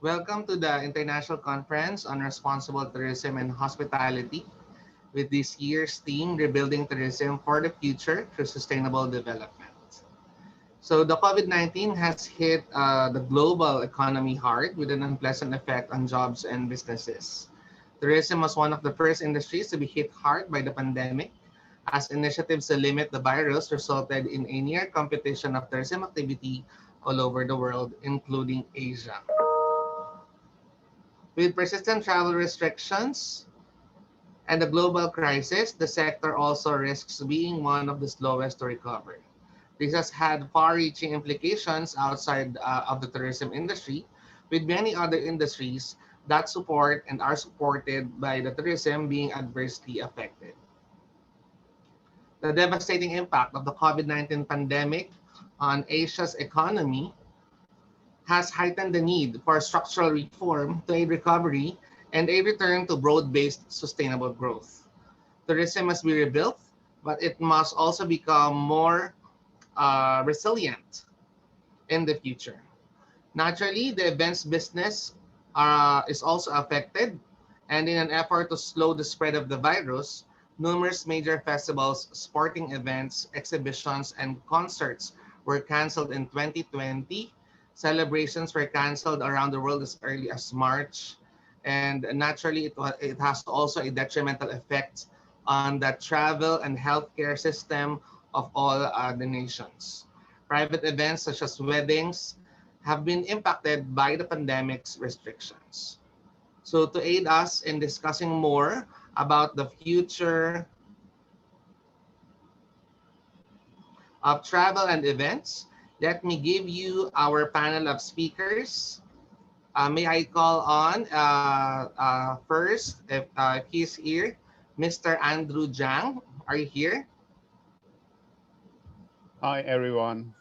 Welcome to the International Conference on Responsible Tourism and Hospitality with this year's theme, Rebuilding Tourism for the Future through Sustainable Development. So the COVID-19 has hit the global economy hard with an unpleasant effect on jobs and businesses. Tourism was one of the first industries to be hit hard by the pandemic, as initiatives to limit the virus resulted in a near competition of tourism activity all over the world, including Asia. With persistent travel restrictions and the global crisis, the sector also risks being one of the slowest to recover. This has had far-reaching implications outside of the tourism industry, with many other industries that support and are supported by the tourism being adversely affected. The devastating impact of the COVID-19 pandemic on Asia's economy has heightened the need for structural reform to aid recovery and a return to broad-based sustainable growth. Tourism must be rebuilt, but it must also become more resilient in the future. Naturally, the events business is also affected, and in an effort to slow the spread of the virus, numerous major festivals, sporting events, exhibitions, and concerts were canceled in 2020. Celebrations were canceled around the world as early as March, and naturally, it has also a detrimental effect on the travel and healthcare system of all the nations. Private events such as weddings have been impacted by the pandemic's restrictions. So to aid us in discussing more about the future of travel and events, let me give you our panel of speakers. May I call on first, if he's here, Mr. Andrew Zhang. Are you here? Hi, everyone.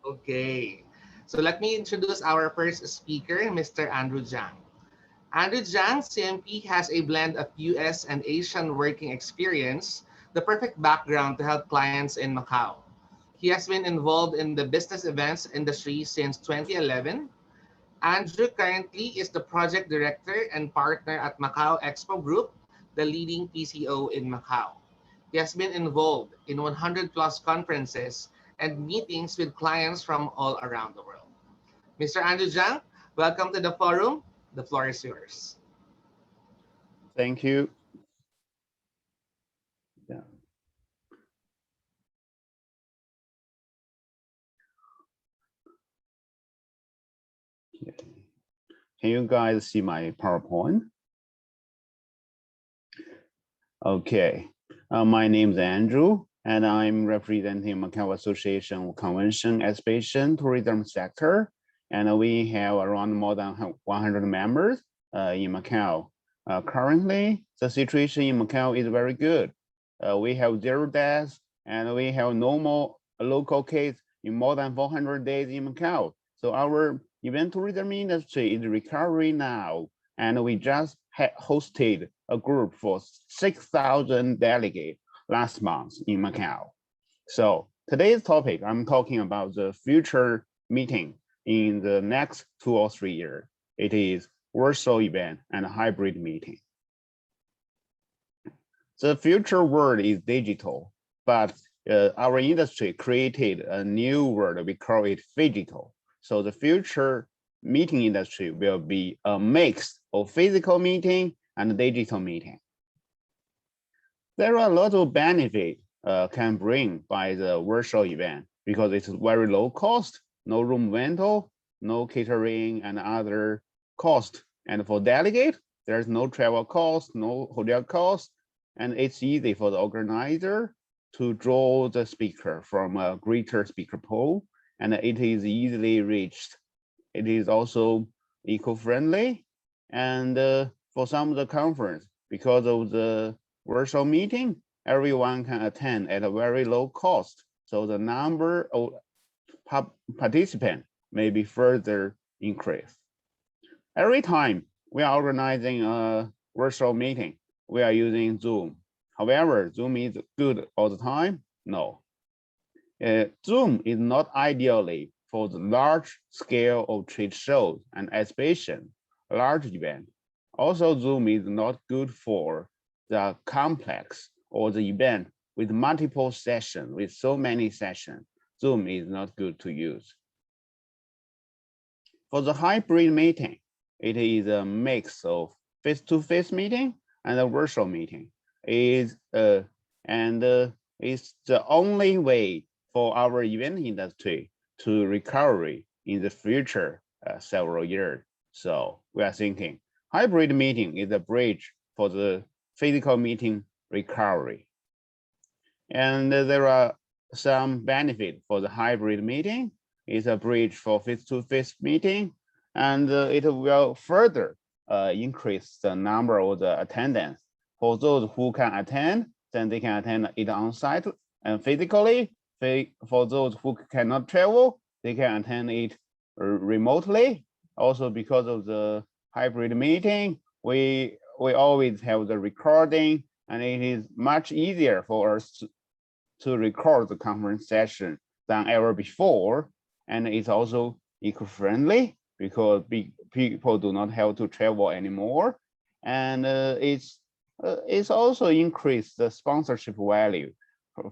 Okay. So let me introduce our first speaker, Mr. Andrew Zhang. Andrew Zhang, CMP, has a blend of US and Asian working experience, the perfect background to help clients in Macau. He has been involved in the business events industry since 2011. Andrew currently is the project director and partner at Macau Expo Group, the leading PCO in Macau. He has been involved in 100 plus conferences and meetings with clients from all around the world. Mr. Andrew Zhang, welcome to the forum. The floor is yours. Thank you. Yeah. Okay. Can you guys see my PowerPoint? Okay. My name is Andrew, and I'm representing Macau Association Convention Exhibition Tourism sector. And we have around more than 100 members in Macau. Currently, the situation in Macau is very good. We have 0 deaths, and we have no more local case in more than 400 days in Macau. So our event tourism industry is recovering now, and we just hosted a group for 6,000 delegates last month in Macau. So today's topic, I'm talking about the future meeting in the next 2 or 3 years. It is virtual event and hybrid meeting. The future world is digital, but our industry created a new word, we call it phygital. So the future meeting industry will be a mix of physical meeting and digital meeting. There are a lot of benefits can bring by the virtual event because it's very low cost, no room rental, no catering and other cost. And for delegate, there's no travel cost, no hotel cost, and it's easy for the organizer to draw the speaker from a greater speaker pool, and it is easily reached. It is also eco-friendly, and for some of the conference, because of the virtual meeting, everyone can attend at a very low cost. So the number of participants may be further increased. Every time we are organizing a virtual meeting, we are using Zoom. However, Zoom is good all the time? No. Zoom is not ideally for the large scale of trade shows and exhibition large event. Also, Zoom is not good for the complex or the event with multiple sessions, with so many sessions. Zoom is not good to use. For the hybrid meeting, it is a mix of face-to-face meeting and a virtual meeting. It's the only way for our event industry to recover in the future several years. So we are thinking hybrid meeting is a bridge for the physical meeting recovery. And there are some benefits for the hybrid meeting. It's a bridge for face-to-face meeting, and it will further increase the number of the attendance. For those who can attend, then they can attend it on site and physically. For those who cannot travel, they can attend it remotely. Also, because of the hybrid meeting, we always have the recording, and it is much easier for us to record the conference session than ever before. And it's also eco-friendly because people do not have to travel anymore. And it's also increased the sponsorship value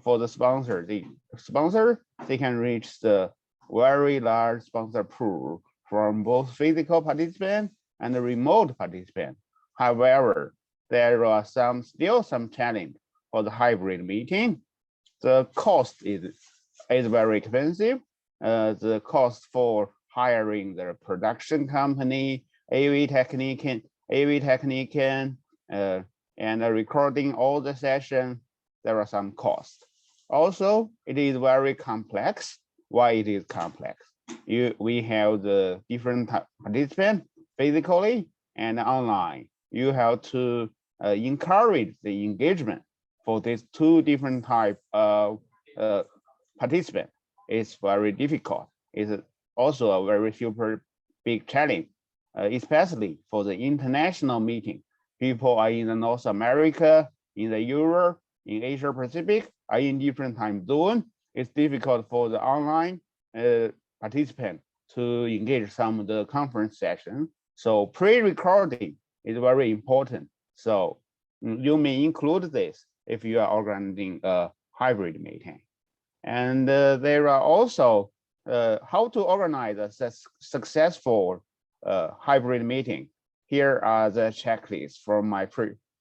for the sponsor. They can reach the very large sponsor pool from both physical participants and the remote participants. However, there are still some challenge for the hybrid meeting. The cost is very expensive. The cost for hiring the production company, AV technician, and recording all the sessions, there are some costs. Also, it is very complex. Why it is complex? We have the different participants physically and online. You have to encourage the engagement for these two different type of participants. It's very difficult. It's also a very super big challenge, especially for the international meeting. People are in the North America, in the Europe, in Asia Pacific, are in different time zone. It's difficult for the online participant to engage some of the conference sessions. So pre-recording is very important. So you may include this if you are organizing a hybrid meeting. And there are also how to organize a successful hybrid meeting. Here are the checklists from my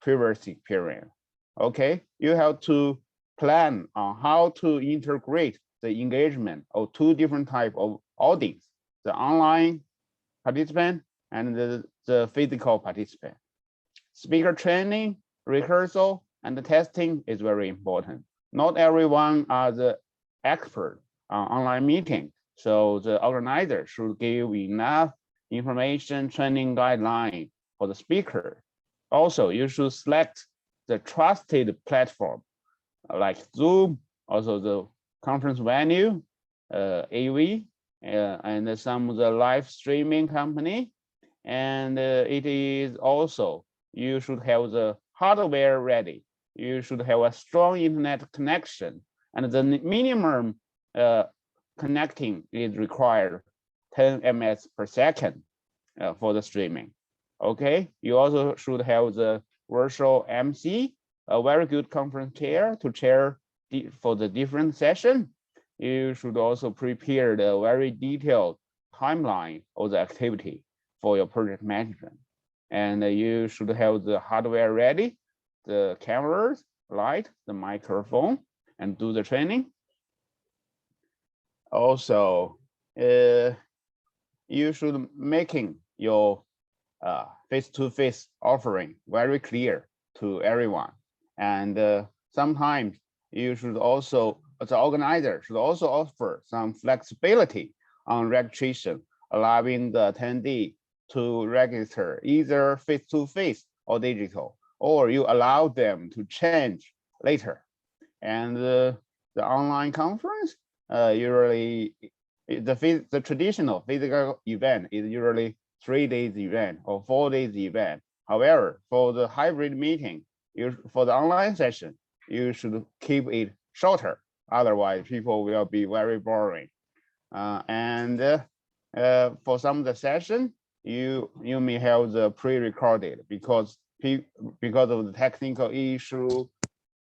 previous experience. Okay, you have to plan on how to integrate the engagement of two different types of audience, the online participant and the physical participant. Speaker training, rehearsal, and the testing is very important. Not everyone are the expert on online meeting, so the organizer should give enough information, training guideline for the speaker. Also, you should select the trusted platform like Zoom, also the conference venue, AV, and some of the live streaming company. And it is also, you should have the hardware ready. You should have a strong internet connection, and the minimum connecting is required 10 ms per second for the streaming. Okay, you also should have the virtual MC, a very good conference chair to chair for the different session. You should also prepare the very detailed timeline of the activity for your project management. And you should have the hardware ready, the cameras, light, the microphone, and do the training. Also, you should making your face-to-face offering very clear to everyone. And sometimes you should also, the organizer should also offer some flexibility on registration, allowing the attendee to register either face-to-face or digital, or you allow them to change later. And the online conference, usually the traditional physical event is usually 3 days event or 4 days event. However, for the hybrid meeting, for the online session, you should keep it shorter. Otherwise, people will be very boring. For some of the session, you may have the pre-recorded because of the technical issue,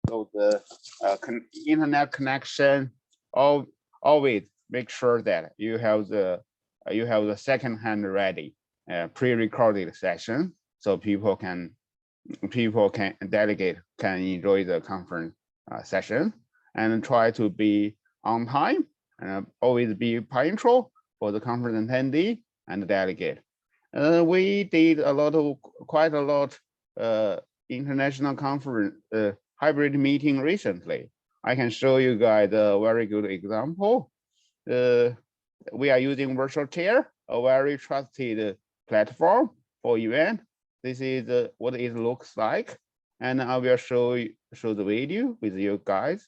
so the internet connection. Always make sure that you have the second hand ready pre-recorded session, so people can delegate can enjoy the conference session, and try to be on time and always be punctual for the conference attendee and delegate. We did quite a lot international conference hybrid meeting recently. I can show you guys a very good example. We are using virtual chair, a very trusted platform for event. This is what it looks like, and I will show the video with you guys.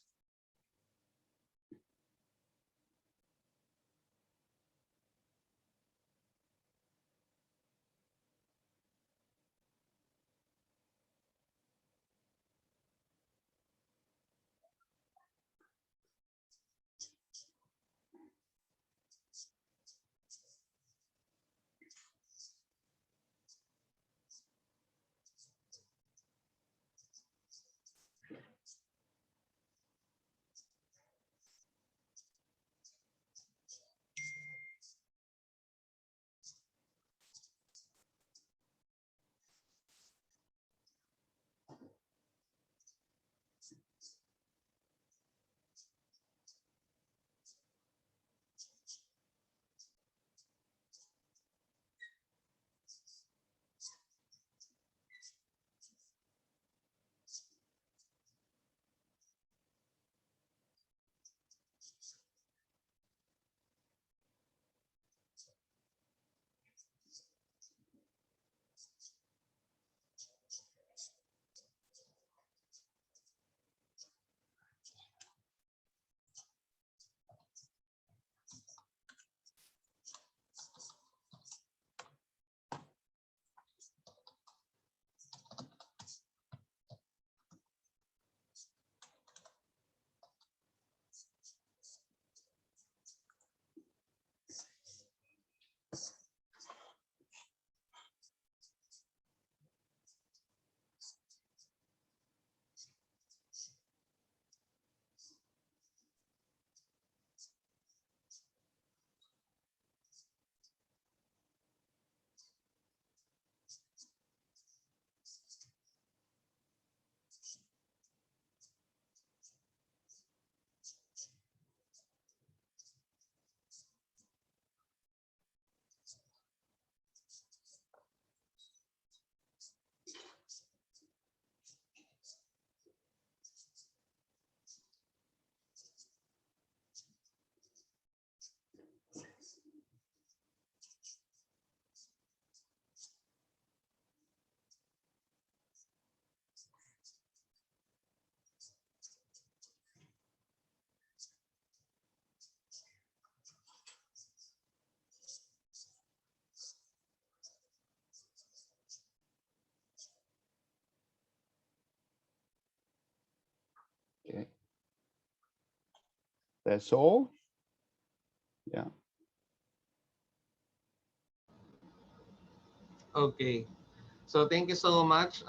Okay, that's all. Yeah. Okay. So thank you so much,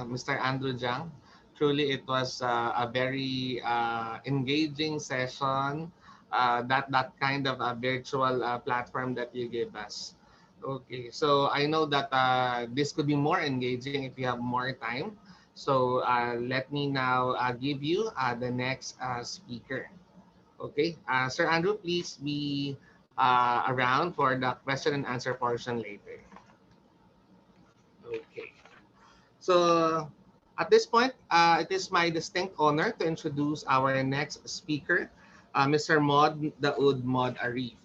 Mr. Andrew Jiang. Truly, it was a very engaging session. That kind of a virtual platform that you gave us. Okay, so I know that this could be more engaging if you have more time. So let me now give you the next speaker. Okay, Sir Andrew, please be around for the question and answer portion later. Okay. So at this point, it is my distinct honor to introduce our next speaker, Mr. Maud Daoud Maud Arif.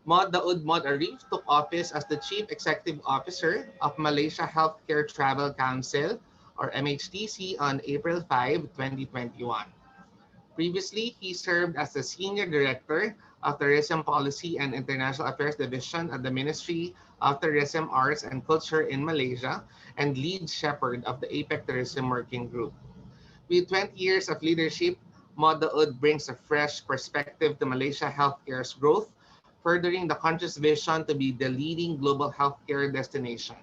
Maud Daoud Maud Arif took office as the Chief Executive Officer of Malaysia Healthcare Travel Council, or MHTC, on April 5, 2021. Previously, he served as the Senior Director of Tourism Policy and International Affairs Division at the Ministry of Tourism, Arts and Culture in Malaysia and lead shepherd of the APEC Tourism Working Group. With 20 years of leadership, Maud Daoud brings a fresh perspective to Malaysia healthcare's growth furthering the country's vision to be the leading global healthcare destination.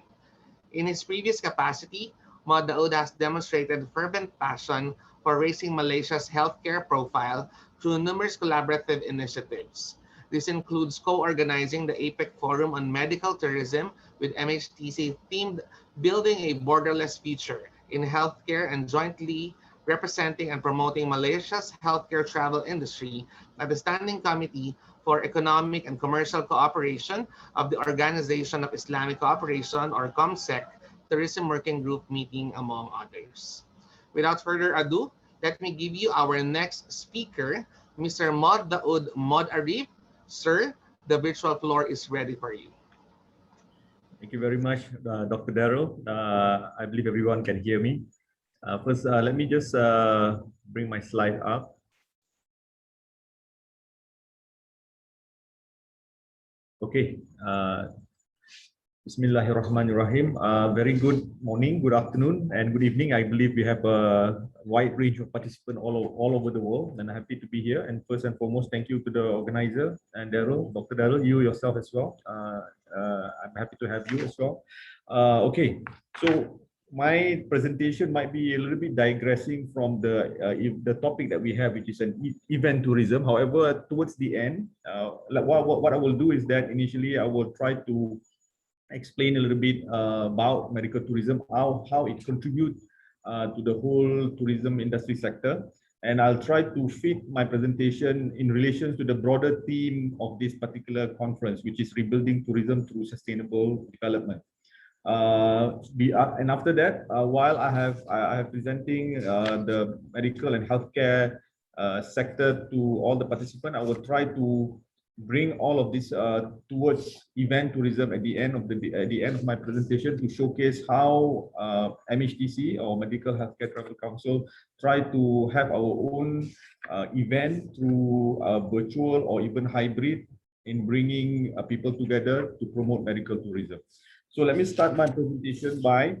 In his previous capacity, Mod Daoud has demonstrated fervent passion for raising Malaysia's healthcare profile through numerous collaborative initiatives. This includes co-organizing the APEC Forum on Medical Tourism with MHTC themed Building a Borderless Future in Healthcare and jointly representing and promoting Malaysia's healthcare travel industry at the Standing Committee for Economic and Commercial Cooperation of the Organization of Islamic Cooperation, or COMSEC, Tourism Working Group meeting, among others. Without further ado, let me give you our next speaker, Mr. Mod Daoud Mod Arif. Sir, the virtual floor is ready for you. Thank you very much, Dr. Daryl. I believe everyone can hear me. First, let me just bring my slide up. Okay. Bismillahirrahmanirrahim. Very good morning, good afternoon, and good evening. I believe we have a wide range of participants all over the world, and I'm happy to be here. And first and foremost, thank you to the organizer and Daryl, Dr. Daryl, you yourself as well. I'm happy to have you as well. Okay, so my presentation might be a little bit digressing from the topic that we have, which is an event tourism. However, towards the end, what I will do is that initially I will try to explain a little bit about medical tourism, how it contributes to the whole tourism industry sector. And I'll try to fit my presentation in relation to the broader theme of this particular conference, which is rebuilding tourism through sustainable development. And after that, while I have presenting the medical and healthcare sector to all the participants, I will try to bring all of this towards event tourism at the end of my presentation to showcase how MHTC, or Medical Healthcare Travel Council, try to have our own event through virtual or even hybrid in bringing people together to promote medical tourism. So let me start my presentation by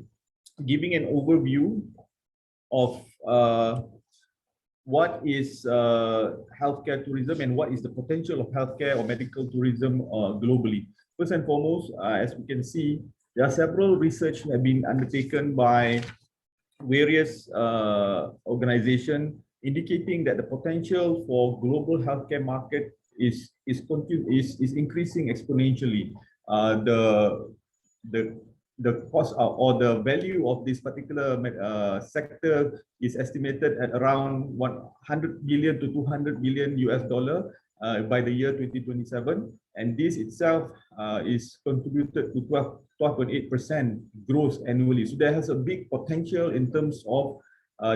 giving an overview of what is healthcare tourism and what is the potential of healthcare or medical tourism globally. First and foremost, as we can see, there are several research that have been undertaken by various organizations indicating that the potential for global healthcare market is increasing exponentially. The cost or the value of this particular sector is estimated at around 100 billion to 200 billion US dollar by the year 2027, and this itself is contributed to 12.8% growth annually. So there has a big potential in terms of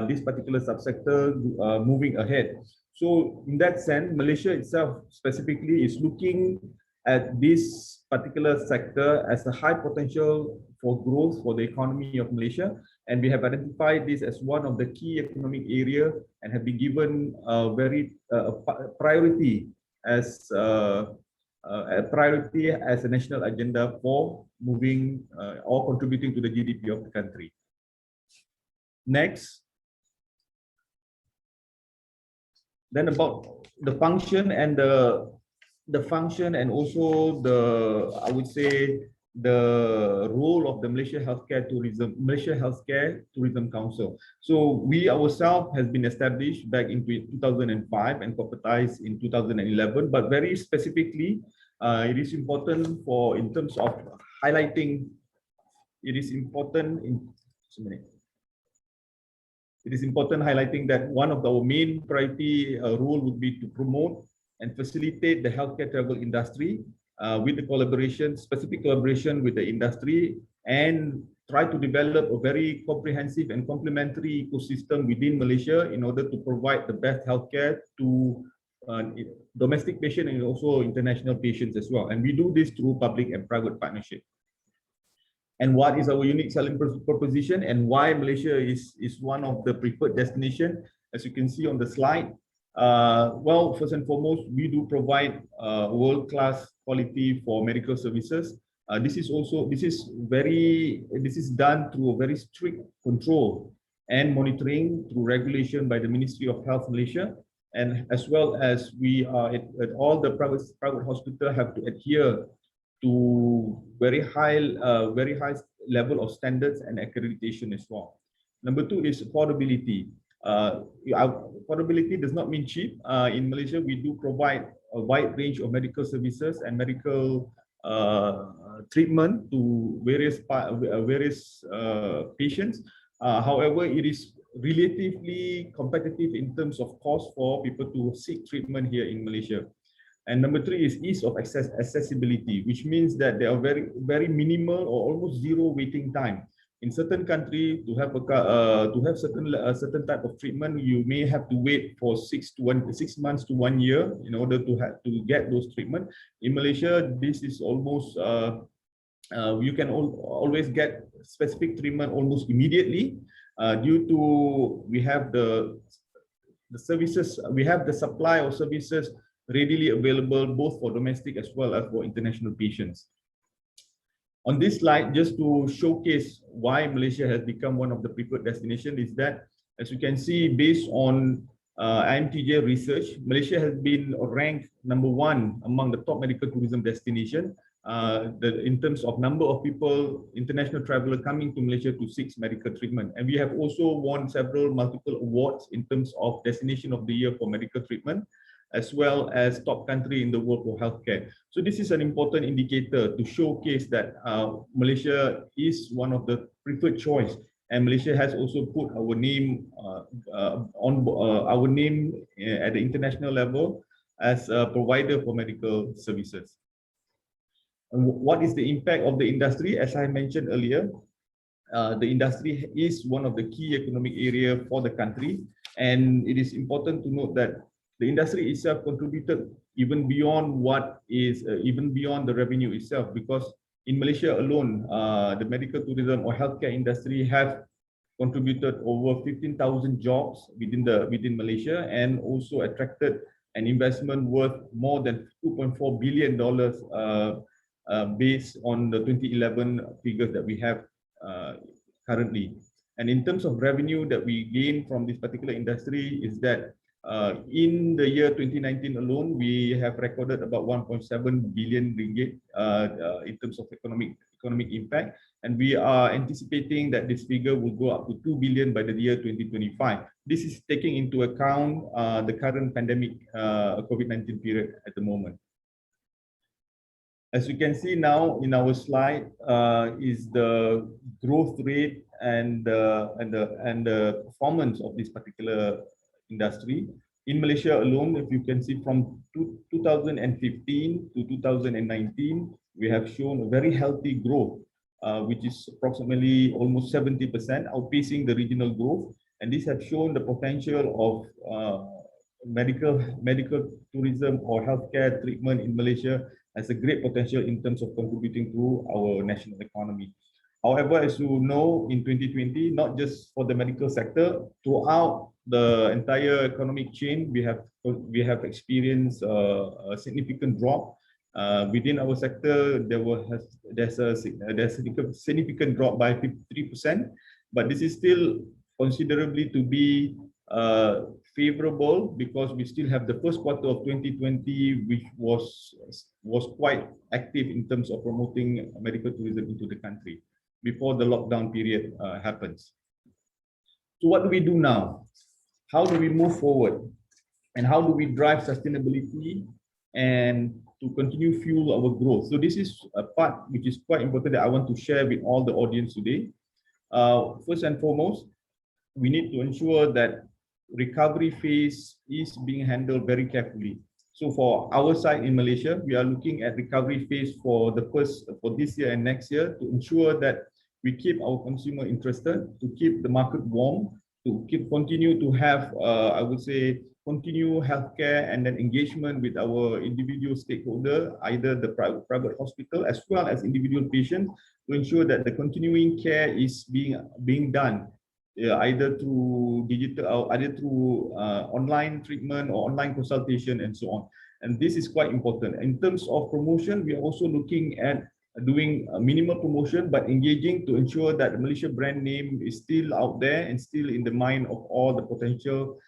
this particular subsector moving ahead. So in that sense, Malaysia itself specifically is looking at this particular sector as a high potential for growth for the economy of Malaysia, and we have identified this as one of the key economic area and have been given a priority as a national agenda for moving or contributing to the GDP of the country. Next. Then about the function and also I would say the role of the Malaysia Healthcare Tourism Council. So we ourselves has been established back in 2005 and corporatized in 2011, but very specifically, it is important in terms of highlighting. It is important highlighting that one of our main priority role would be to promote and facilitate the healthcare travel industry with the specific collaboration with the industry, and try to develop a very comprehensive and complementary ecosystem within Malaysia in order to provide the best healthcare to domestic patients and also international patients as well. And we do this through public and private partnership. And what is our unique selling proposition and why Malaysia is one of the preferred destination? As you can see on the slide, well, first and foremost, we do provide world-class quality for medical services. This is done through a very strict control and monitoring through regulation by the Ministry of Health Malaysia. and as well as we are at all the private hospital have to adhere to very high level of standards and accreditation as well. Number two is affordability. Affordability does not mean cheap. In Malaysia, we do provide a wide range of medical services and medical treatment to various patients. However, it is relatively competitive in terms of cost for people to seek treatment here in Malaysia. And number three is ease of accessibility, which means that there are very minimal or almost zero waiting time. In certain countries, to have certain type of treatment, you may have to wait for 6 months to 1 year in order to get those treatment. In Malaysia, this is almost you can always get specific treatment almost immediately due to we have the services, we have the supply of services readily available both for domestic as well as for international patients. On this slide, just to showcase why Malaysia has become one of the preferred destinations, is that, as you can see, based on IMTJ research, Malaysia has been ranked #1 among the top medical tourism destination in terms of number of people, international travelers coming to Malaysia to seek medical treatment. And we have also won multiple awards in terms of Destination of the Year for medical treatment, as well as top country in the world for healthcare. So this is an important indicator to showcase that Malaysia is one of the preferred choice, and Malaysia has also put our name at the international level as a provider for medical services. And what is the impact of the industry? As I mentioned earlier, the industry is one of the key economic area for the country, and it is important to note that the industry itself contributed even beyond the revenue itself, because in Malaysia alone, the medical tourism or healthcare industry have contributed over 15,000 jobs within Malaysia, and also attracted an investment worth more than $2.4 billion based on the 2011 figures that we have currently. And in terms of revenue that we gain from this particular industry is that in the year 2019 alone, we have recorded about 1.7 billion ringgit in terms of economic impact, and we are anticipating that this figure will go up to 2 billion by the year 2025. This is taking into account the current pandemic COVID-19 period at the moment. As you can see now in our slide is the growth rate and the performance of this particular industry. In Malaysia alone, if you can see from 2015 to 2019, we have shown a very healthy growth, which is approximately almost 70%, outpacing the regional growth. And this has shown the potential of medical tourism or healthcare treatment in Malaysia has a great potential in terms of contributing to our national economy. However, as you know, in 2020, not just for the medical sector, throughout the entire economic chain, we have experienced a significant drop. Within our sector, there's a significant drop by 53%, but this is still considerably to be favorable, because we still have the first quarter of 2020, which was quite active in terms of promoting medical tourism into the country before the lockdown period happens. So what do we do now? How do we move forward? And how do we drive sustainability and to continue fuel our growth? So this is a part which is quite important that I want to share with all the audience today. First and foremost, we need to ensure that recovery phase is being handled very carefully. So for our side in Malaysia, we are looking at recovery phase for this year and next year, to ensure that we keep our consumer interested, to keep the market warm, to continue to have, I would say, continue healthcare and then engagement with our individual stakeholder, either the private hospital as well as individual patients, to ensure that the continuing care is being done, either through digital or either through online treatment or online consultation and so on. And this is quite important. In terms of promotion, we are also looking at doing a minimal promotion, but engaging to ensure that the Malaysia brand name is still out there and still in the mind of all the potential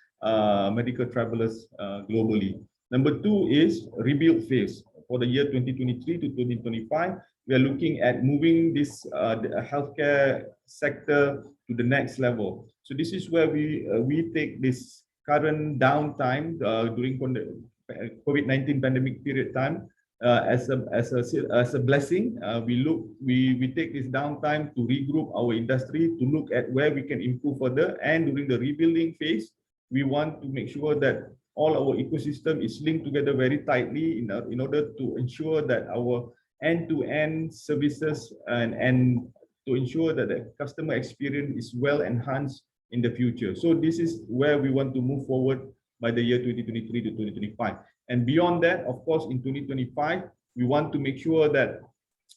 medical travelers globally. Number two is rebuild phase. For the year 2023 to 2025, we are looking at moving this the healthcare sector to the next level. So this is where we take this current downtime during COVID-19 pandemic period time as a blessing. We take this downtime to regroup our industry, to look at where we can improve further, and during the rebuilding phase, we want to make sure that all our ecosystem is linked together very tightly in order to ensure that our end-to-end services and to ensure that the customer experience is well enhanced in the future. So this is where we want to move forward by the year 2023 to 2025. And beyond that, of course, in 2025, we want to make sure that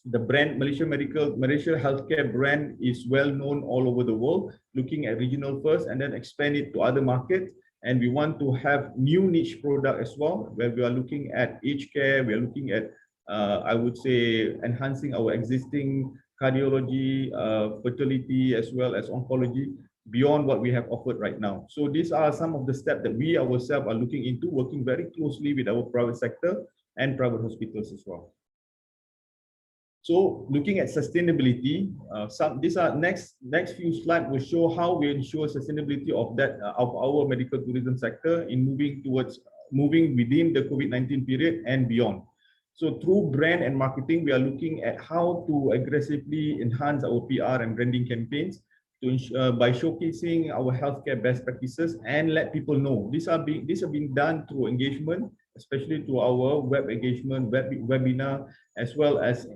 the brand Malaysia Healthcare brand is well known all over the world, looking at regional first and then expand it to other markets. And we want to have new niche product as well, where we are looking at aged care, we are looking at, I would say, enhancing our existing cardiology, fertility, as well as oncology, beyond what we have offered right now. So these are some of the steps that we ourselves are looking into, working very closely with our private sector and private hospitals as well. So looking at sustainability, these are next few slides will show how we ensure sustainability of that of our medical tourism sector in moving within the COVID-19 period and beyond. So through brand and marketing, we are looking at how to aggressively enhance our PR and branding campaigns to by showcasing our healthcare best practices and let people know. These are being done through engagement, especially to our web engagement, webinar, as well as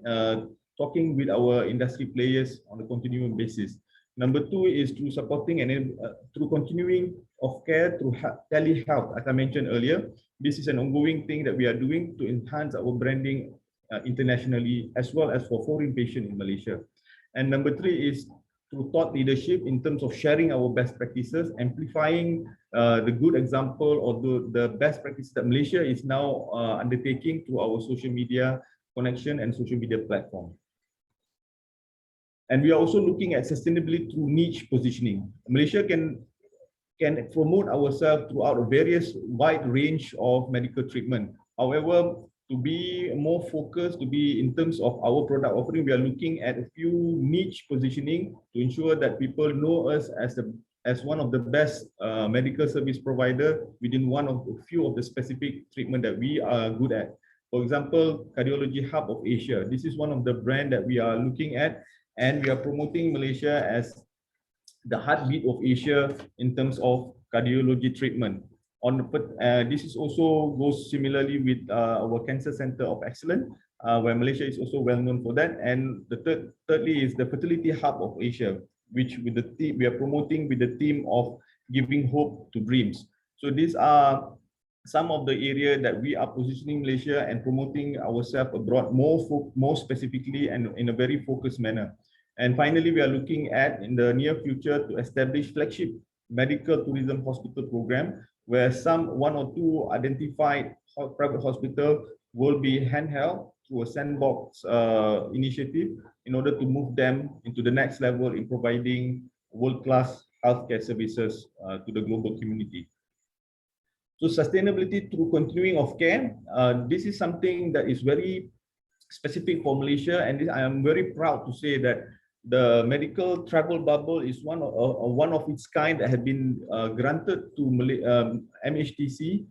talking with our industry players on a continuing basis. Number two is through supporting and through continuing of care through telehealth, as I mentioned earlier. This is an ongoing thing that we are doing to enhance our branding internationally, as well as for foreign patients in Malaysia. And number three is through thought leadership in terms of sharing our best practices, amplifying the good example or the best practices that Malaysia is now undertaking through our social media connection and social media platform. And we are also looking at sustainability through niche positioning. Malaysia can promote ourselves throughout a various wide range of medical treatment. However, to be more focused, to be in terms of our product offering, we are looking at a few niche positioning to ensure that people know us as one of the best medical service provider within one of a few of the specific treatment that we are good at. For example, Cardiology Hub of Asia. This is one of the brand that we are looking at, and we are promoting Malaysia as the heartbeat of Asia in terms of cardiology treatment. This is also goes similarly with our Cancer Center of Excellence, where Malaysia is also well known for that. And the thirdly is the Fertility Hub of Asia, which with the team we are promoting with the theme of giving hope to dreams. So these are some of the area that we are positioning Malaysia and promoting ourselves abroad more specifically and in a very focused manner. And finally, we are looking at in the near future to establish flagship medical tourism hospital program, where one or two identified private hospital will be handheld through a sandbox initiative in order to move them into the next level in providing world-class healthcare services to the global community. So sustainability through continuing of care, this is something that is very specific for Malaysia, and I am very proud to say that the medical travel bubble is one of its kind that had been granted to MHTC.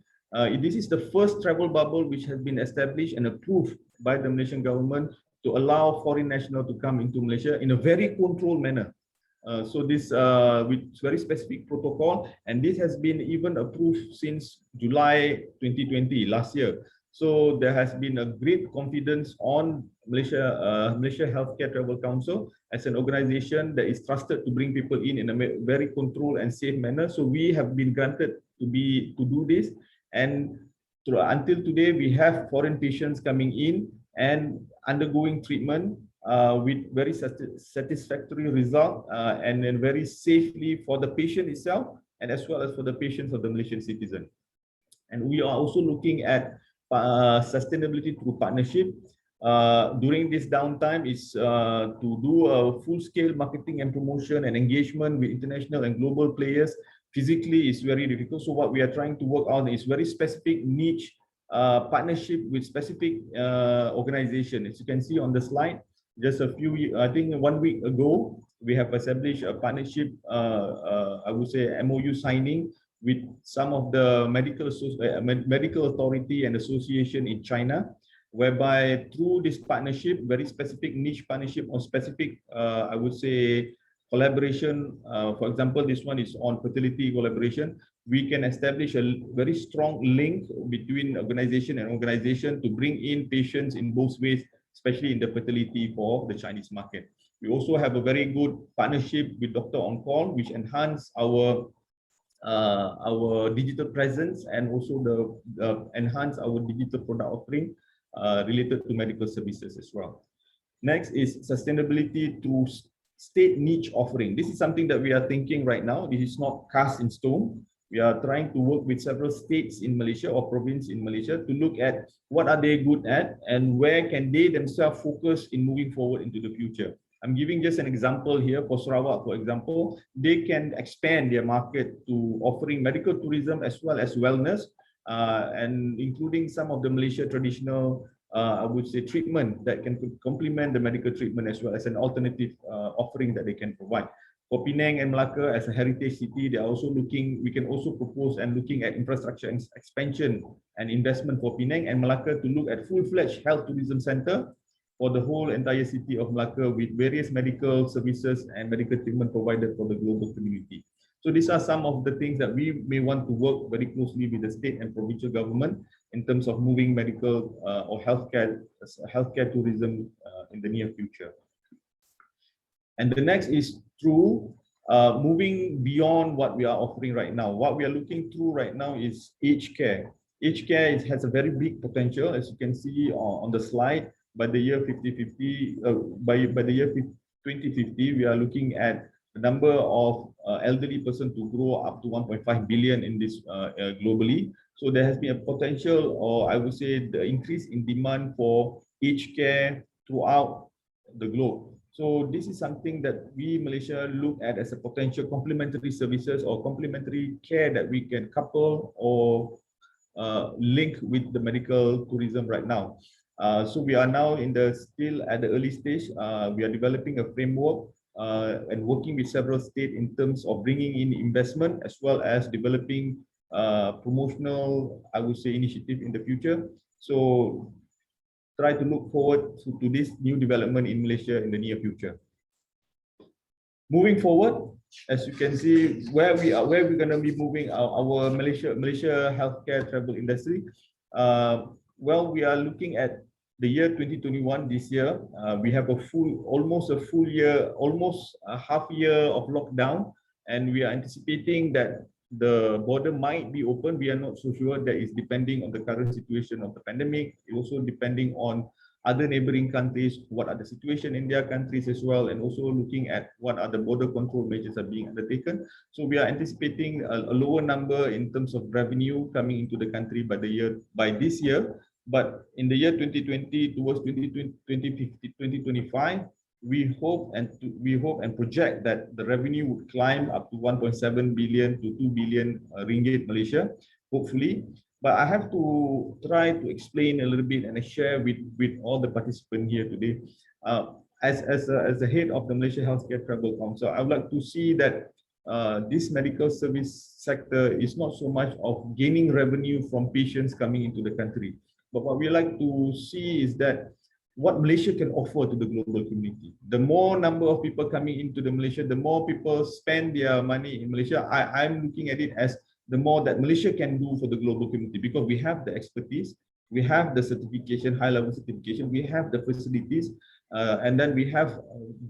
This is the first travel bubble which has been established and approved by the Malaysian government to allow foreign nationals to come into Malaysia in a very controlled manner. So this with very specific protocol, and this has been even approved since July 2020, last year. So there has been a great confidence on Malaysia Healthcare Travel Council as an organization that is trusted to bring people in a very controlled and safe manner. So we have been granted to do this, and until today we have foreign patients coming in and undergoing treatment with very satisfactory result and then very safely for the patient itself and as well as for the patients of the Malaysian citizen. And we are also looking at sustainability through partnership. During this downtime is to do a full-scale marketing and promotion and engagement with international and global players physically is very difficult. So what we are trying to work on is very specific niche partnership with specific organization. As you can see on the slide, just a few, I think 1 week ago, we have established a partnership, I would say MOU signing with some of the medical authority and association in China, whereby through this partnership, very specific niche partnership on specific, I would say, collaboration. For example, this one is on fertility collaboration. We can establish a very strong link between organization and organization to bring in patients in both ways, especially in the fertility for the Chinese market. We also have a very good partnership with Dr. On Call, which enhance our digital presence and also enhance our digital product offering related to medical services as well. Next is sustainability through state niche offering. This is something that we are thinking right now. This is not cast in stone. We are trying to work with several states in Malaysia or province in Malaysia to look at what are they good at and where can they themselves focus in moving forward into the future. I'm giving just an example here for Sarawak, for example. They can expand their market to offering medical tourism as well as wellness, and including some of the Malaysia traditional, I would say, treatment that can complement the medical treatment as well as an alternative offering that they can provide. For Penang and Melaka as a heritage city, they are also looking, we can also propose and looking at infrastructure expansion and investment for Penang and Melaka to look at full-fledged health tourism center for the whole entire city of Melaka with various medical services and medical treatment provided for the global community. So these are some of the things that we may want to work very closely with the state and provincial government in terms of moving medical or healthcare tourism in the near future. And the next is through moving beyond what we are offering right now. What we are looking through right now is aged care. Aged care has a very big potential, as you can see on the slide. By the year 2050, we are looking at the number of elderly person to grow up to 1.5 billion in this globally. So there has been a potential, or I would say the increase in demand for aged care throughout the globe. So this is something that we Malaysia look at as a potential complementary services or complementary care that we can couple or link with the medical tourism right now. So we are now still at the early stage. We are developing a framework and working with several states in terms of bringing in investment as well as developing promotional, I would say, initiative in the future. So try to look forward to this new development in Malaysia in the near future. Moving forward, as you can see, where we're going to be moving our Malaysia healthcare travel industry. Well, we are looking at the year 2021 this year. We have almost a full year, almost a half year of lockdown, and we are anticipating that the border might be open. We are not so sure. That is depending on the current situation of the pandemic. It also depending on other neighboring countries, what are the situation in their countries as well, and also looking at what are the border control measures are being undertaken. So we are anticipating a lower number in terms of revenue coming into the country by this year. But in the year 2020 towards 2025, we hope and project that the revenue would climb up to 1.7 billion to 2 billion ringgit Malaysia, hopefully. But I have to try to explain a little bit and share with all the participants here today. As the head of the Malaysia Healthcare Travel Council, I would like to see that this medical service sector is not so much of gaining revenue from patients coming into the country. But what we like to see is that what Malaysia can offer to the global community. The more number of people coming into the Malaysia, the more people spend their money in Malaysia. I'm looking at it as the more that Malaysia can do for the global community, because we have the expertise, we have the certification, high-level certification, we have the facilities, and then we have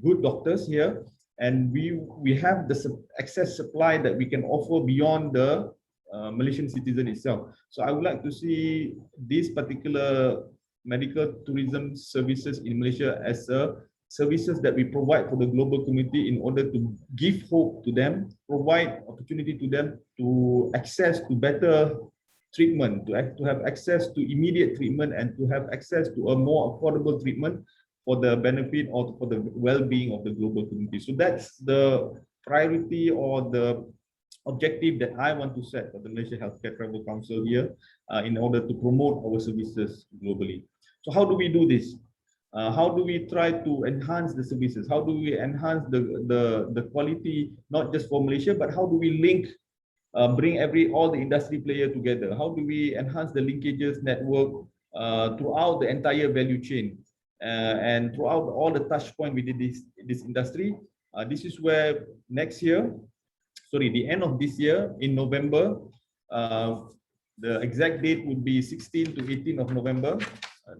good doctors here, and we have the excess supply that we can offer beyond the Malaysian citizen itself. So I would like to see this particular medical tourism services in Malaysia as services that we provide for the global community in order to give hope to them, provide opportunity to them to access to better treatment, to have access to immediate treatment, and to have access to a more affordable treatment for the benefit or for the well-being of the global community. So that's the priority or the objective that I want to set for the Malaysia Healthcare Travel Council here in order to promote our services globally. So how do we do this? How do we try to enhance the services? How do we enhance the quality, not just for Malaysia, but how do we link, bring all the industry player together? How do we enhance the linkages network throughout the entire value chain and throughout all the touch point within this industry? This is where next year, sorry, the end of this year in November, the exact date would be 16 to 18 of November.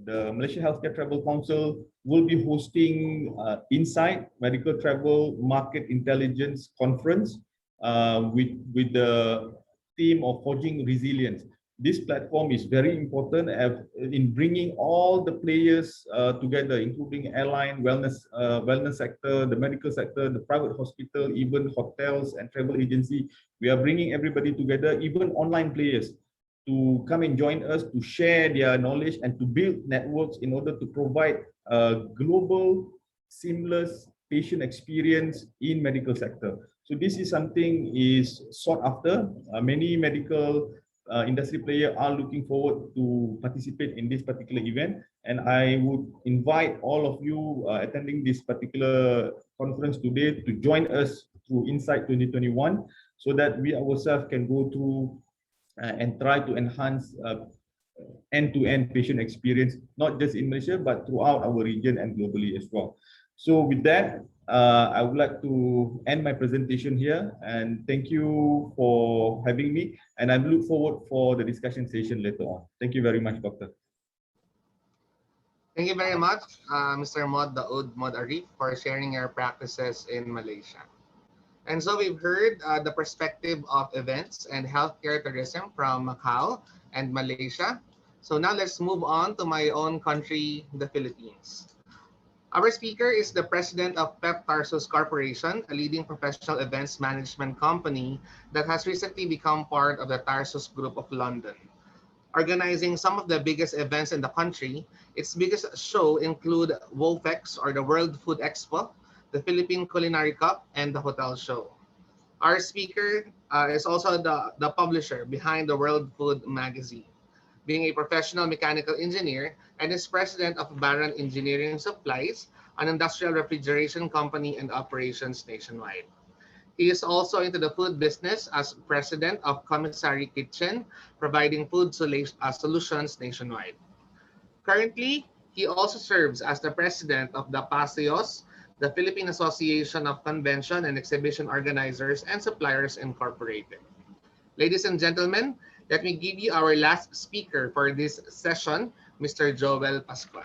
The Malaysia Healthcare Travel Council will be hosting Insight Medical Travel Market Intelligence Conference with the theme of forging resilience. This platform is very important in bringing all the players together, including airline, wellness sector, the medical sector, the private hospital, even hotels and travel agency. We are bringing everybody together, even online players, to come and join us to share their knowledge and to build networks in order to provide a global, seamless patient experience in medical sector. So this is something is sought after. Many medical industry players are looking forward to participate in this particular event. And I would invite all of you attending this particular conference today to join us through Insight 2021 so that we ourselves can go through and try to enhance end-to-end patient experience, not just in Malaysia, but throughout our region and globally as well. So with that, I would like to end my presentation here and thank you for having me. And I look forward for the discussion session later on. Thank you very much, Doctor. Thank you very much, Mr. Mod Daoud Mod Arif, for sharing your practices in Malaysia. And so we've heard the perspective of events and healthcare tourism from Macau and Malaysia. So now let's move on to my own country, the Philippines. Our speaker is the president of PEP Tarsus Corporation, a leading professional events management company that has recently become part of the Tarsus Group of London. Organizing some of the biggest events in the country, its biggest show include WOFEX, or the World Food Expo, the Philippine Culinary Cup, and the Hotel Show. Our speaker is also the publisher behind the World Food magazine, being a professional mechanical engineer and is president of Baron Engineering Supplies, an industrial refrigeration company and operations nationwide. He is also into the food business as president of Commissary Kitchen, providing food solutions nationwide. Currently, he also serves as the president of the PASEOS, the Philippine Association of Convention and Exhibition Organizers and Suppliers Incorporated. Ladies and gentlemen, let me give you our last speaker for this session, Mr. Joel Pascual.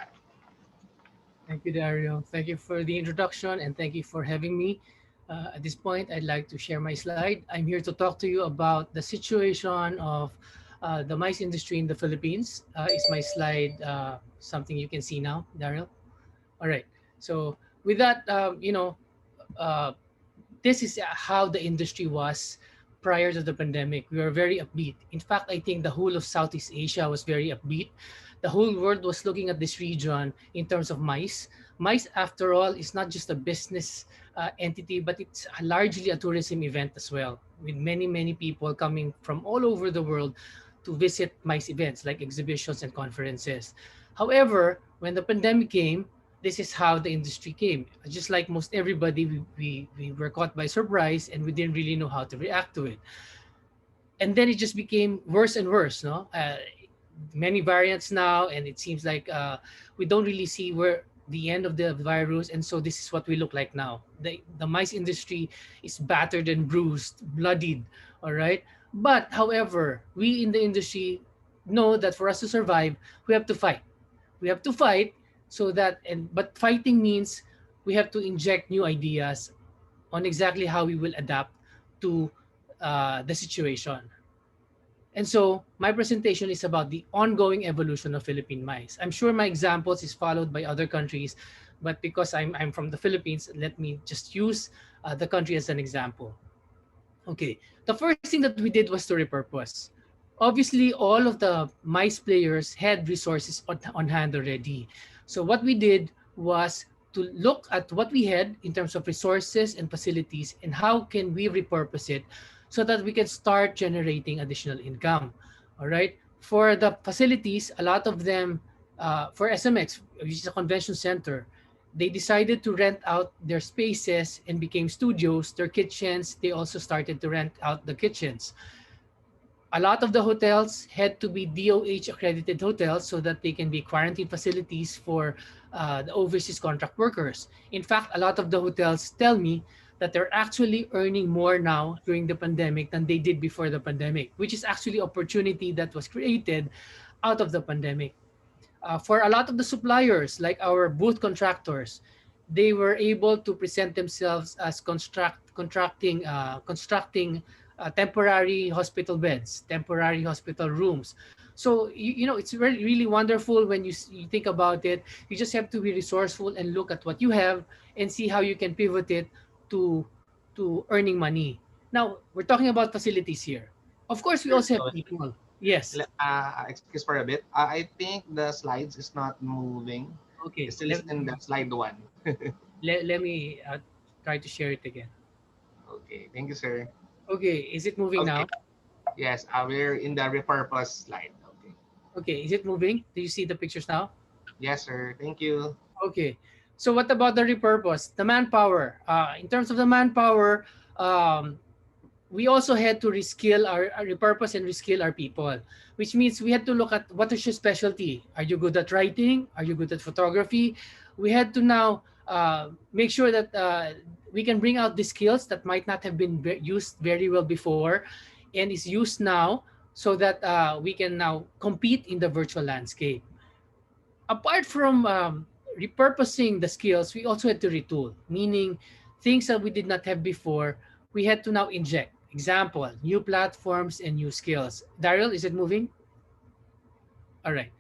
Thank you, Dario. Thank you for the introduction and thank you for having me. At this point, I'd like to share my slide. I'm here to talk to you about the situation of the MICE industry in the Philippines. Is my slide something you can see now, Dario? All right. So with that, this is how the industry was prior to the pandemic. We were very upbeat. In fact, I think the whole of Southeast Asia was very upbeat. The whole world was looking at this region in terms of MICE. MICE, after all, is not just a business entity, but it's largely a tourism event as well, with many, many people coming from all over the world to visit MICE events like exhibitions and conferences. However, when the pandemic came, this is how the industry came. Just like most everybody, we were caught by surprise and we didn't really know how to react to it. And then it just became worse and worse, no? Many variants now, and it seems like we don't really see where the end of the virus, and so this is what we look like now. The MICE industry is battered and bruised, bloodied, all right? But however, we in the industry know that for us to survive, we have to fight. We have to fight so that, but fighting means we have to inject new ideas on exactly how we will adapt to the situation. And so my presentation is about the ongoing evolution of Philippine MICE. I'm sure my examples is followed by other countries, but because I'm from the Philippines, let me just use the country as an example. Okay, the first thing that we did was to repurpose. Obviously, all of the MICE players had resources on hand already. So what we did was to look at what we had in terms of resources and facilities and how can we repurpose it so that we can start generating additional income. All right. For the facilities, a lot of them, for SMX, which is a convention center, they decided to rent out their spaces and became studios, their kitchens. They also started to rent out the kitchens. A lot of the hotels had to be DOH accredited hotels so that they can be quarantine facilities for the overseas contract workers. In fact, a lot of the hotels tell me that they're actually earning more now during the pandemic than they did before the pandemic, which is actually opportunity that was created out of the pandemic. For a lot of the suppliers, like our booth contractors, they were able to present themselves as constructing temporary hospital beds, temporary hospital rooms. So it's really really wonderful when you think about it. You just have to be resourceful and look at what you have and see how you can pivot it to earning money. Now we're talking about facilities here. Of course, we Sure. also have So, people. Yes. excuse for a bit. I think the slides is not moving. It's Okay. still in the slide one. Let me try to share it again. Okay, thank you, sir. Okay, is it moving Okay, now? yes, we're in the repurpose slide. Okay. Okay, is it moving? Do you see the pictures now? Yes, sir. Thank you. Okay. So what about the repurpose? The manpower. In terms of the manpower, um, we also had to reskill our repurpose and reskill our people, which means we had to look at what is your specialty. Are you good at writing? Are you good at photography? We had to now make sure that we can bring out the skills that might not have been used very well before and is used now, so that we can now compete in the virtual landscape. Apart from repurposing the skills, we also had to retool, meaning things that we did not have before, we had to now inject. Example, new platforms and new skills. Daryl, is it moving? All right.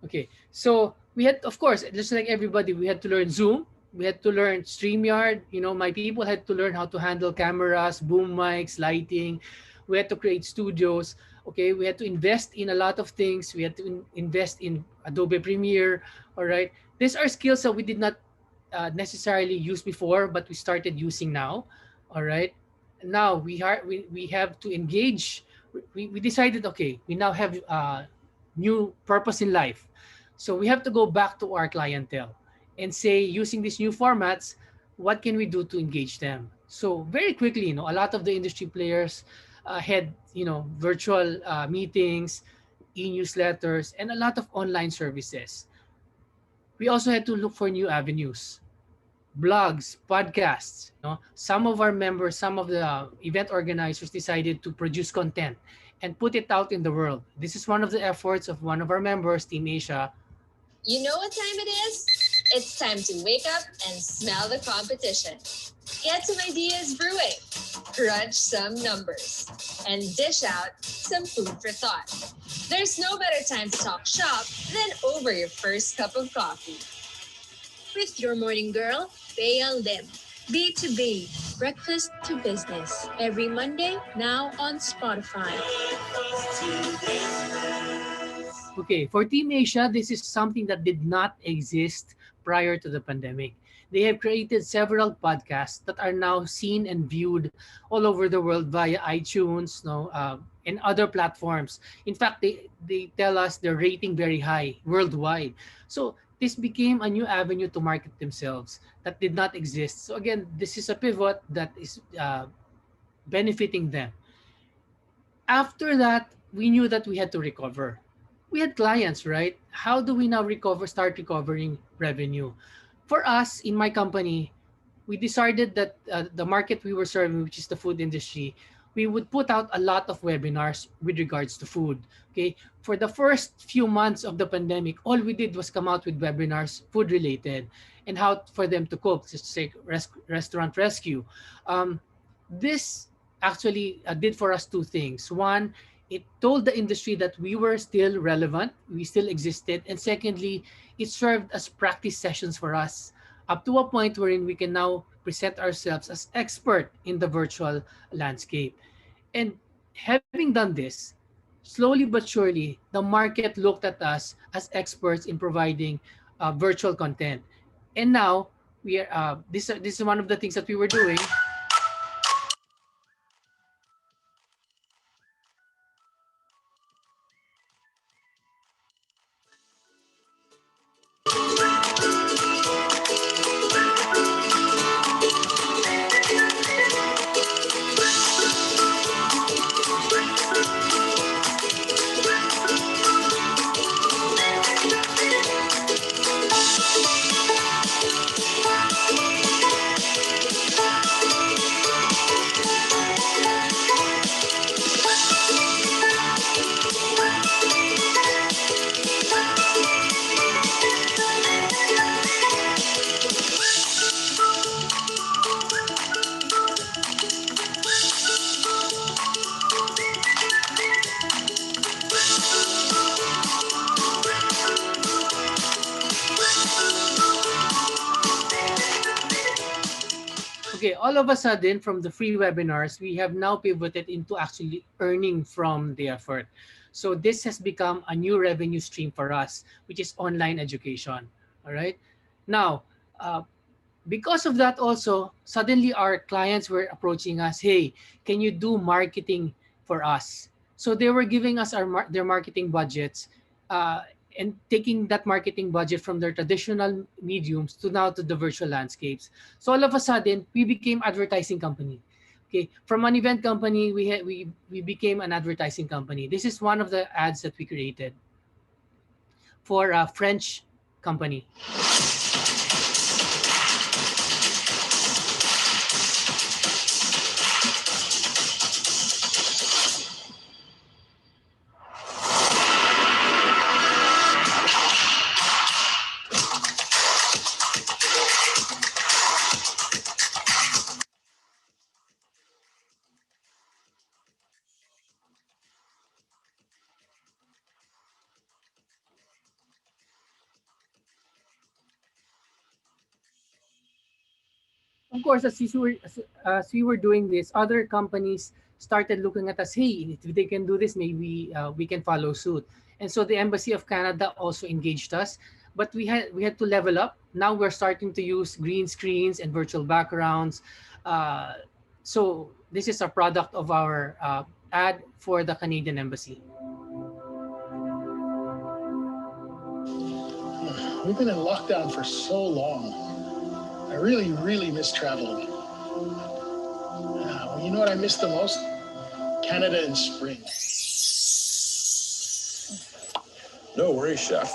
Okay. So we had, of course, just like everybody, we had to learn Zoom. We had to learn StreamYard. My people had to learn how to handle cameras, boom mics, lighting. We had to create studios. Okay. We had to invest in a lot of things. We had to invest in Adobe Premiere. All right. These are skills that we did not necessarily use before, but we started using now. All right. Now we have to engage. We decided, okay, we now have new purpose in life. So we have to go back to our clientele and say, using these new formats, what can we do to engage them? So very quickly, a lot of the industry players had, virtual meetings, e-newsletters, and a lot of online services. We also had to look for new avenues, blogs, podcasts. Some of our members, some of the event organizers decided to produce content and put it out in the world. This is one of the efforts of one of our members, Team Asia. You know what time it is? It's time to wake up and smell the competition. Get some ideas brewing, crunch some numbers, and dish out some food for thought. There's no better time to talk shop than over your first cup of coffee. With your morning girl, Bea Lim. B2B, Breakfast to Business. Every Monday, now on Spotify. Okay, for Team Asia, this is something that did not exist prior to the pandemic. They have created several podcasts that are now seen and viewed all over the world via iTunes, and other platforms. In fact, they tell us they're rating very high worldwide. So this became a new avenue to market themselves that did not exist. So again, this is a pivot that is benefiting them. After that, we knew that we had to recover. We had clients, right? How do we now start recovering revenue? For us, in my company, we decided that the market we were serving, which is the food industry, we would put out a lot of webinars with regards to food. Okay, for the first few months of the pandemic, all we did was come out with webinars, food related, and how for them to cook, just say restaurant rescue. This actually did for us two things. One, it told the industry that we were still relevant, we still existed, and secondly, it served as practice sessions for us up to a point wherein we can now present ourselves as expert in the virtual landscape. And having done this, slowly but surely, the market looked at us as experts in providing virtual content. And now we are. This is one of the things that we were doing. Okay, all of a sudden, from the free webinars, we have now pivoted into actually earning from the effort. So this has become a new revenue stream for us, which is online education. All right. Now, because of that also, suddenly our clients were approaching us, hey, can you do marketing for us? So they were giving us their marketing budgets and taking that marketing budget from their traditional mediums to now to the virtual landscapes. So all of a sudden, we became advertising company. Okay, from an event company, we became an advertising company. This is one of the ads that we created for a French company. Of course, as we were doing this, other companies started looking at us. Hey, if they can do this, maybe we can follow suit. And so the Embassy of Canada also engaged us. But we had to level up. Now we're starting to use green screens and virtual backgrounds. So this is a product of our ad for the Canadian Embassy. We've been in lockdown for so long. I really, really miss traveling. Well, you know what I miss the most? Canada in spring. No worries, chef.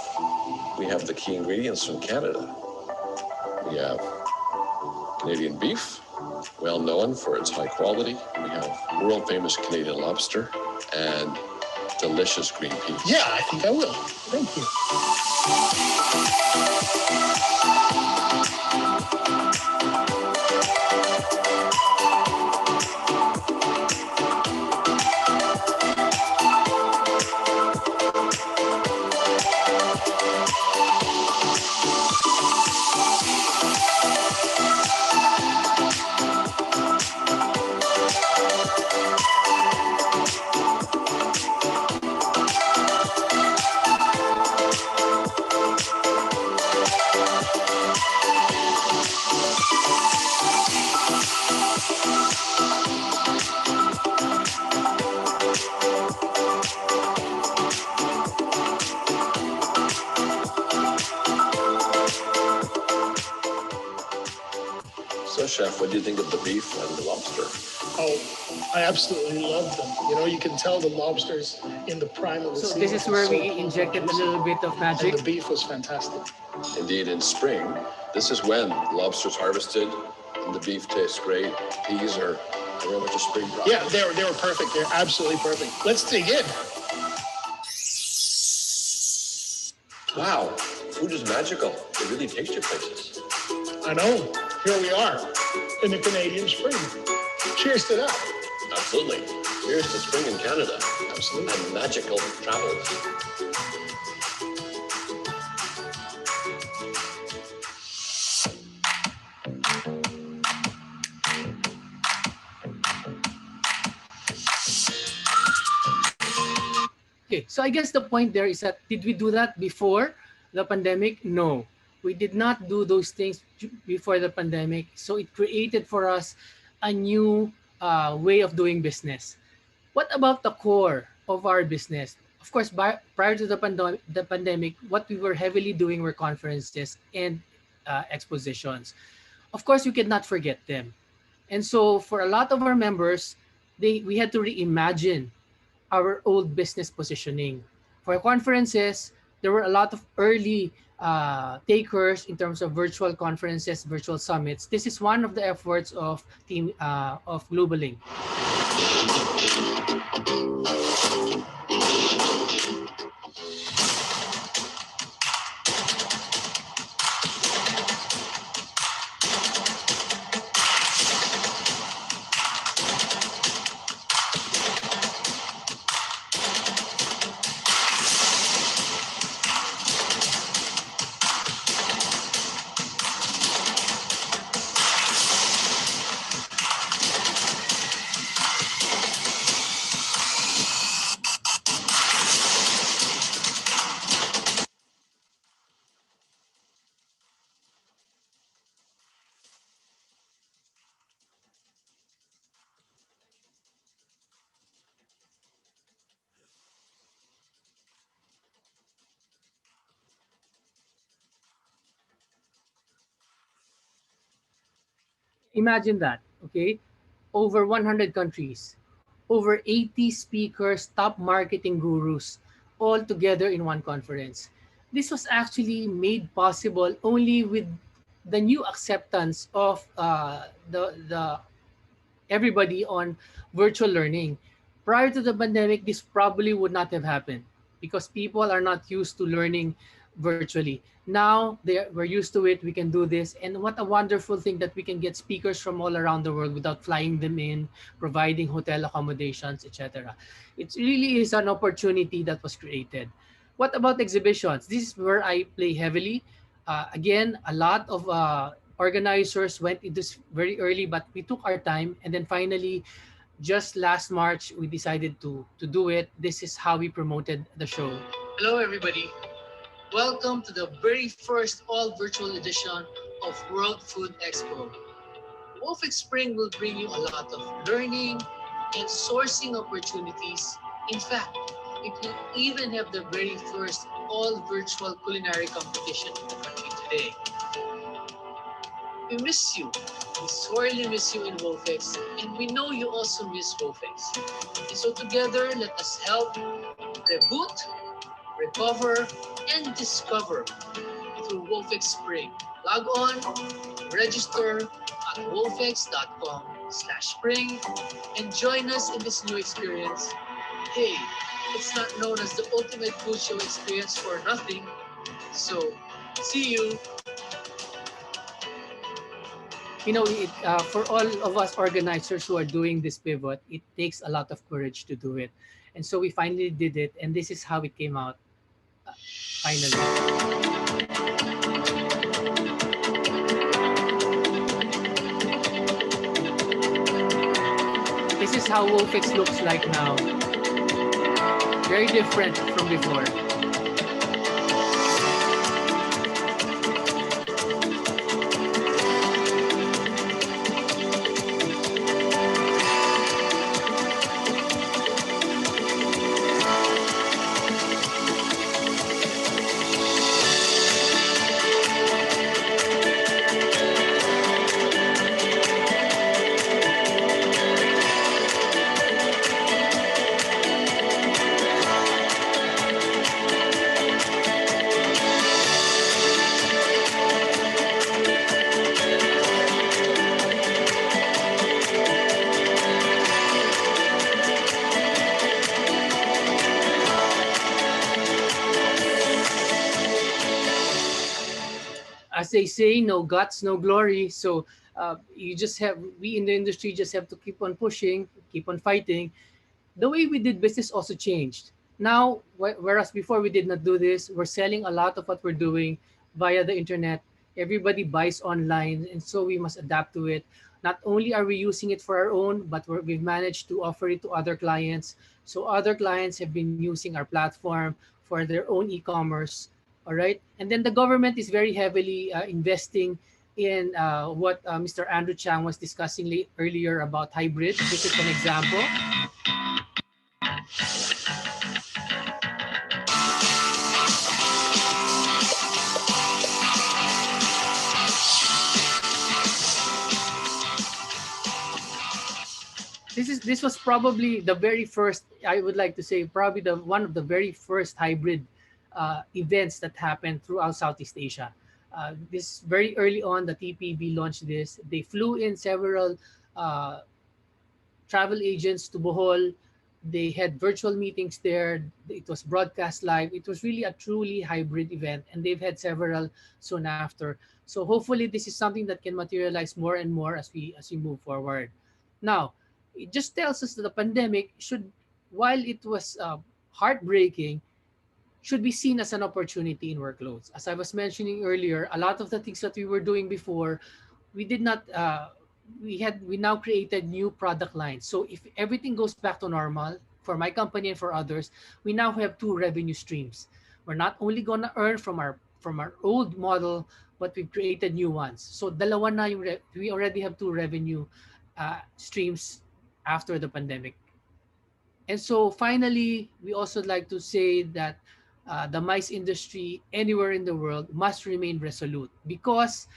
We have the key ingredients from Canada. We have Canadian beef, well known for its high quality. We have world famous Canadian lobster and delicious green peas. Yeah, I think I will. Thank you. So, chef, what do you think of the beef and the lobster? Oh, I absolutely love them. You know, you can tell the lobster's in the prime of the So season. this is where we So injected a little bit of and magic. the beef was fantastic. Indeed, in spring, this is when lobster's harvested and the beef tastes great. Peas are very much a spring product. Yeah, they were perfect. They're absolutely perfect. Let's dig in. Wow, food is magical. It really takes you places. I know. Here we are in the Canadian spring. Cheers to that. Absolutely. Here's to spring in Canada. Absolutely. And magical travels. Okay, so I guess the point there is that did we do that before the pandemic? No, we did not do those things before the pandemic. So it created for us a new way of doing business. What about the core of our business? Of course, prior to the pandemic, what we were heavily doing were conferences and expositions. Of course, we could not forget them. And so for a lot of our members, we had to reimagine our old business positioning. For conferences, there were a lot of early takers in terms of virtual conferences, virtual summits. This is one of the efforts of team of Globaling. Imagine that, okay? Over 100 countries, over 80 speakers, top marketing gurus, all together in one conference. This was actually made possible only with the new acceptance of the everybody on virtual learning. Prior to the pandemic, this probably would not have happened because people are not used to learning virtually. Now we're used to it. We can do this, and what a wonderful thing that we can get speakers from all around the world without flying them in, providing hotel accommodations, etc. It really is an opportunity that was created. What about exhibitions? This is where I play heavily. Again, a lot of organizers went into this very early, but we took our time, and then finally, just last March, we decided to do it. This is how we promoted the show. Hello, everybody. Welcome to the very first all virtual edition of World Food Expo. Wolfit Spring will bring you a lot of learning and sourcing opportunities. In fact, it will even have the very first all virtual culinary competition in the country today. We miss you. We sorely miss you in Wolfex, and we know you also miss Wolfex. And so together, let us help reboot, recover, and discover through Wolfex Spring. Log on, register at wolfex.com/spring, and join us in this new experience. Hey, it's not known as the ultimate food show experience for nothing. So, see you. You know, for all of us organizers who are doing this pivot, it takes a lot of courage to do it. And so we finally did it, and this is how it came out. Finally. This is how Wolfex looks like now. Very different from before. As they say, no guts, no glory. So we in the industry just have to keep on pushing, keep on fighting. The way we did business also changed. Now, whereas before we did not do this, we're selling a lot of what we're doing via the internet. Everybody buys online, and so we must adapt to it. Not only are we using it for our own, but we've managed to offer it to other clients. So other clients have been using our platform for their own e-commerce. All right, and then the government is very heavily investing in what Mr. Andrew Chang was discussing earlier about hybrid. This is an example. This was probably the very first, I would like to say, probably the one of the very first hybrid events that happened throughout Southeast Asia. This very early on, the TPB launched this. They flew in several travel agents to Bohol. They had virtual meetings there. It was broadcast live. It was really a truly hybrid event, and they've had several soon after. So hopefully, this is something that can materialize more and more as we move forward. Now, it just tells us that the pandemic should, while it was heartbreaking, should be seen as an opportunity in workloads. As I was mentioning earlier, a lot of the things that we were doing before, we did not. We now created new product lines. So if everything goes back to normal for my company and for others, we now have two revenue streams. We're not only gonna earn from our old model, but we've created new ones. So dalawa na we already have two revenue streams after the pandemic. And so finally, we also like to say that the MICE industry anywhere in the world must remain resolute, because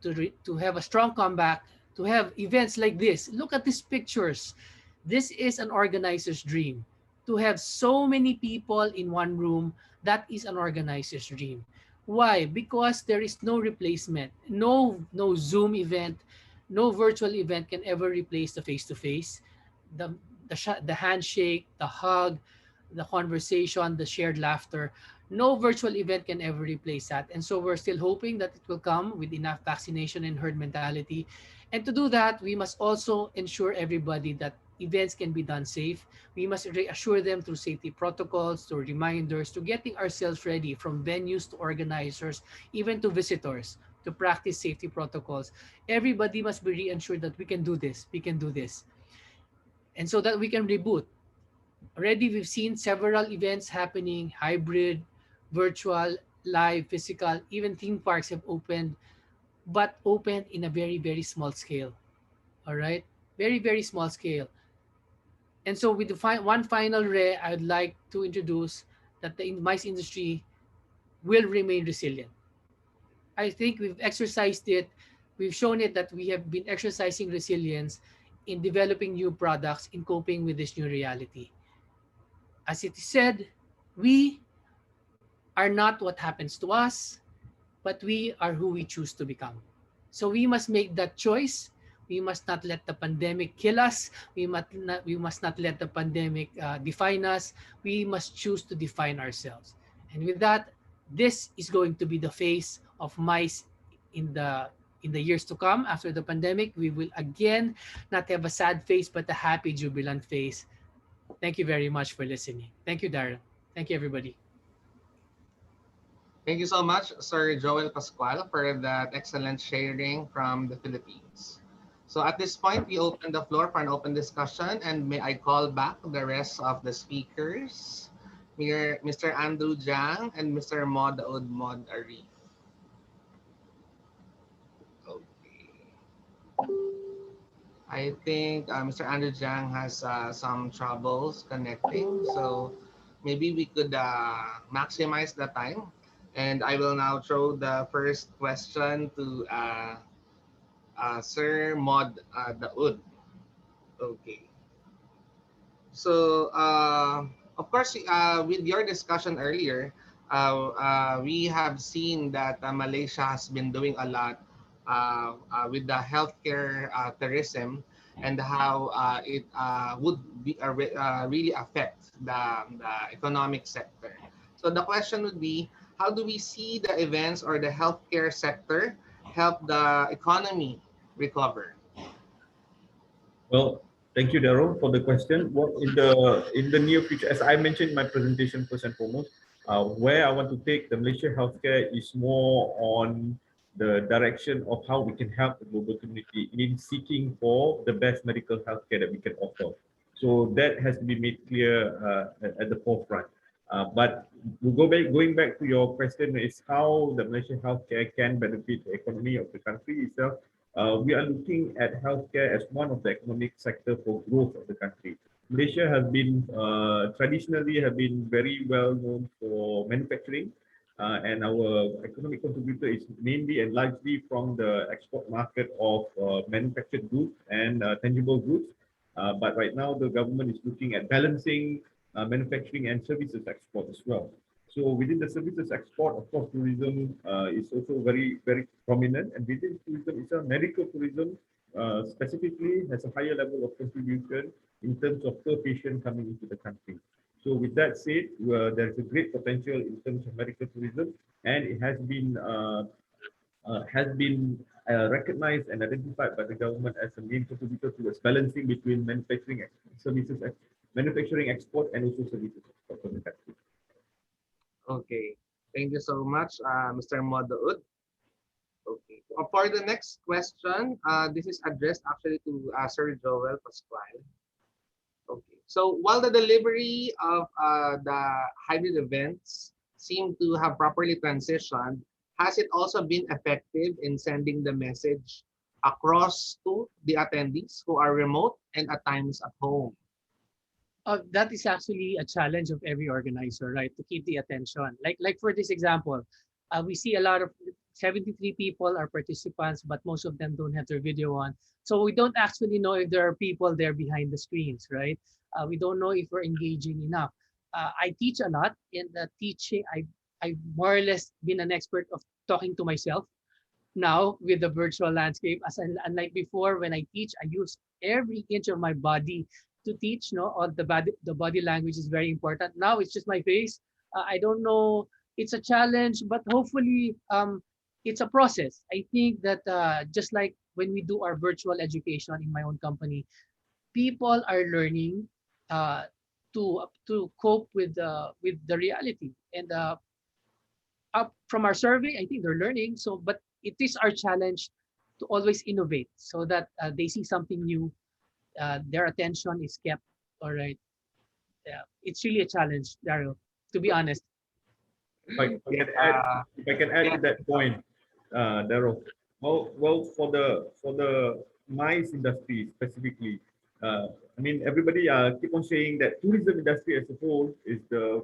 to have a strong comeback, to to have events like this. Look at these pictures. This is an organizer's dream. To have so many people in one room, that is an organizer's dream. Why? Because there is no replacement. No Zoom event, no virtual event can ever replace the face-to-face, the handshake, the hug, the conversation, the shared laughter. No virtual event can ever replace that. And so we're still hoping that it will come with enough vaccination and herd mentality. And to do that, we must also ensure everybody that events can be done safe. We must reassure them through safety protocols, through reminders, to getting ourselves ready, from venues to organizers, even to visitors, to practice safety protocols. Everybody must be reassured that we can do this, we can do this. And so that we can reboot. Already we've seen several events happening, hybrid, virtual, live, physical, even theme parks have opened, but opened in a very, very small scale. All right? Very, very small scale. And so with the one final I'd like to introduce that the MICE industry will remain resilient. I think we've exercised it. We've shown it that we have been exercising resilience in developing new products, in coping with this new reality. As it is said, we are not what happens to us, but we are who we choose to become. So we must make that choice. We must not let the pandemic kill us. We must not let the pandemic define us. We must choose to define ourselves. And with that, this is going to be the face of MICE in the years to come. After the pandemic, we will again not have a sad face, but a happy, jubilant face. Thank you very much for listening. Thank you, Darren. Thank you, everybody. Thank you so much, Sir Joel Pascual, for that excellent sharing from the Philippines. So at this point, we open the floor for an open discussion, and may I call back the rest of the speakers, Mr. Andrew Jiang and Mr. Modaud Mod Arif. Okay. I think Mr. Andrew Jiang has some troubles connecting, so maybe we could maximize the time. And I will now throw the first question to Sir Mod Daud. Okay. So, of course, with your discussion earlier, we have seen that Malaysia has been doing a lot with the healthcare tourism, and how it would be, really affect the economic sector. So the question would be, how do we see the events or the healthcare sector help the economy recover? Well, thank you, Daryl, for the question. What in the near future, as I mentioned in my presentation, first and foremost, where I want to take the Malaysia healthcare is more on the direction of how we can help the global community in seeking for the best medical healthcare that we can offer. So that has to be made clear at the forefront. But going back to your question is how the Malaysian healthcare can benefit the economy of the country itself. We are looking at healthcare as one of the economic sector for growth of the country. Malaysia has been traditionally very well known for manufacturing, and our economic contributor is mainly and largely from the export market of manufactured goods and tangible goods. But right now, the government is looking at balancing manufacturing and services export as well. So within the services export, of course, tourism is also very, very prominent. And within tourism itself, medical tourism specifically has a higher level of contribution in terms of per patient coming into the country. So with that said, there's a great potential in terms of medical tourism, and it has been recognized and identified by the government as a main contributor towards balancing between manufacturing services, manufacturing export, and also services export for the country. Okay, thank you so much, Mr. Modaud. Okay, for the next question, this is addressed actually to Sir Joel Pascual. Okay, so while the delivery of the hybrid events seem to have properly transitioned, has it also been effective in sending the message across to the attendees who are remote and at times at home? That is actually a challenge of every organizer, right? To keep the attention. Like for this example, We see a lot of 73 people are participants, but most of them don't have their video on. So we don't actually know if there are people there behind the screens, right? We don't know if we're engaging enough. I teach a lot. In the teaching, I've more or less been an expert of talking to myself now with the virtual landscape. Unlike before, when I teach, I use every inch of my body to teach. No, all the body language is very important. Now it's just my face. I don't know. It's a challenge, but hopefully, it's a process. I think that just like when we do our virtual education in my own company, people are learning to cope with the reality. And up from our survey, I think they're learning. So, but it is our challenge to always innovate so that they see something new. Their attention is kept. All right. Yeah, it's really a challenge, Daryl. To be honest. If I can add to that point, Daryl. Well, for the MICE industry specifically, I mean, everybody keep on saying that tourism industry as a whole is the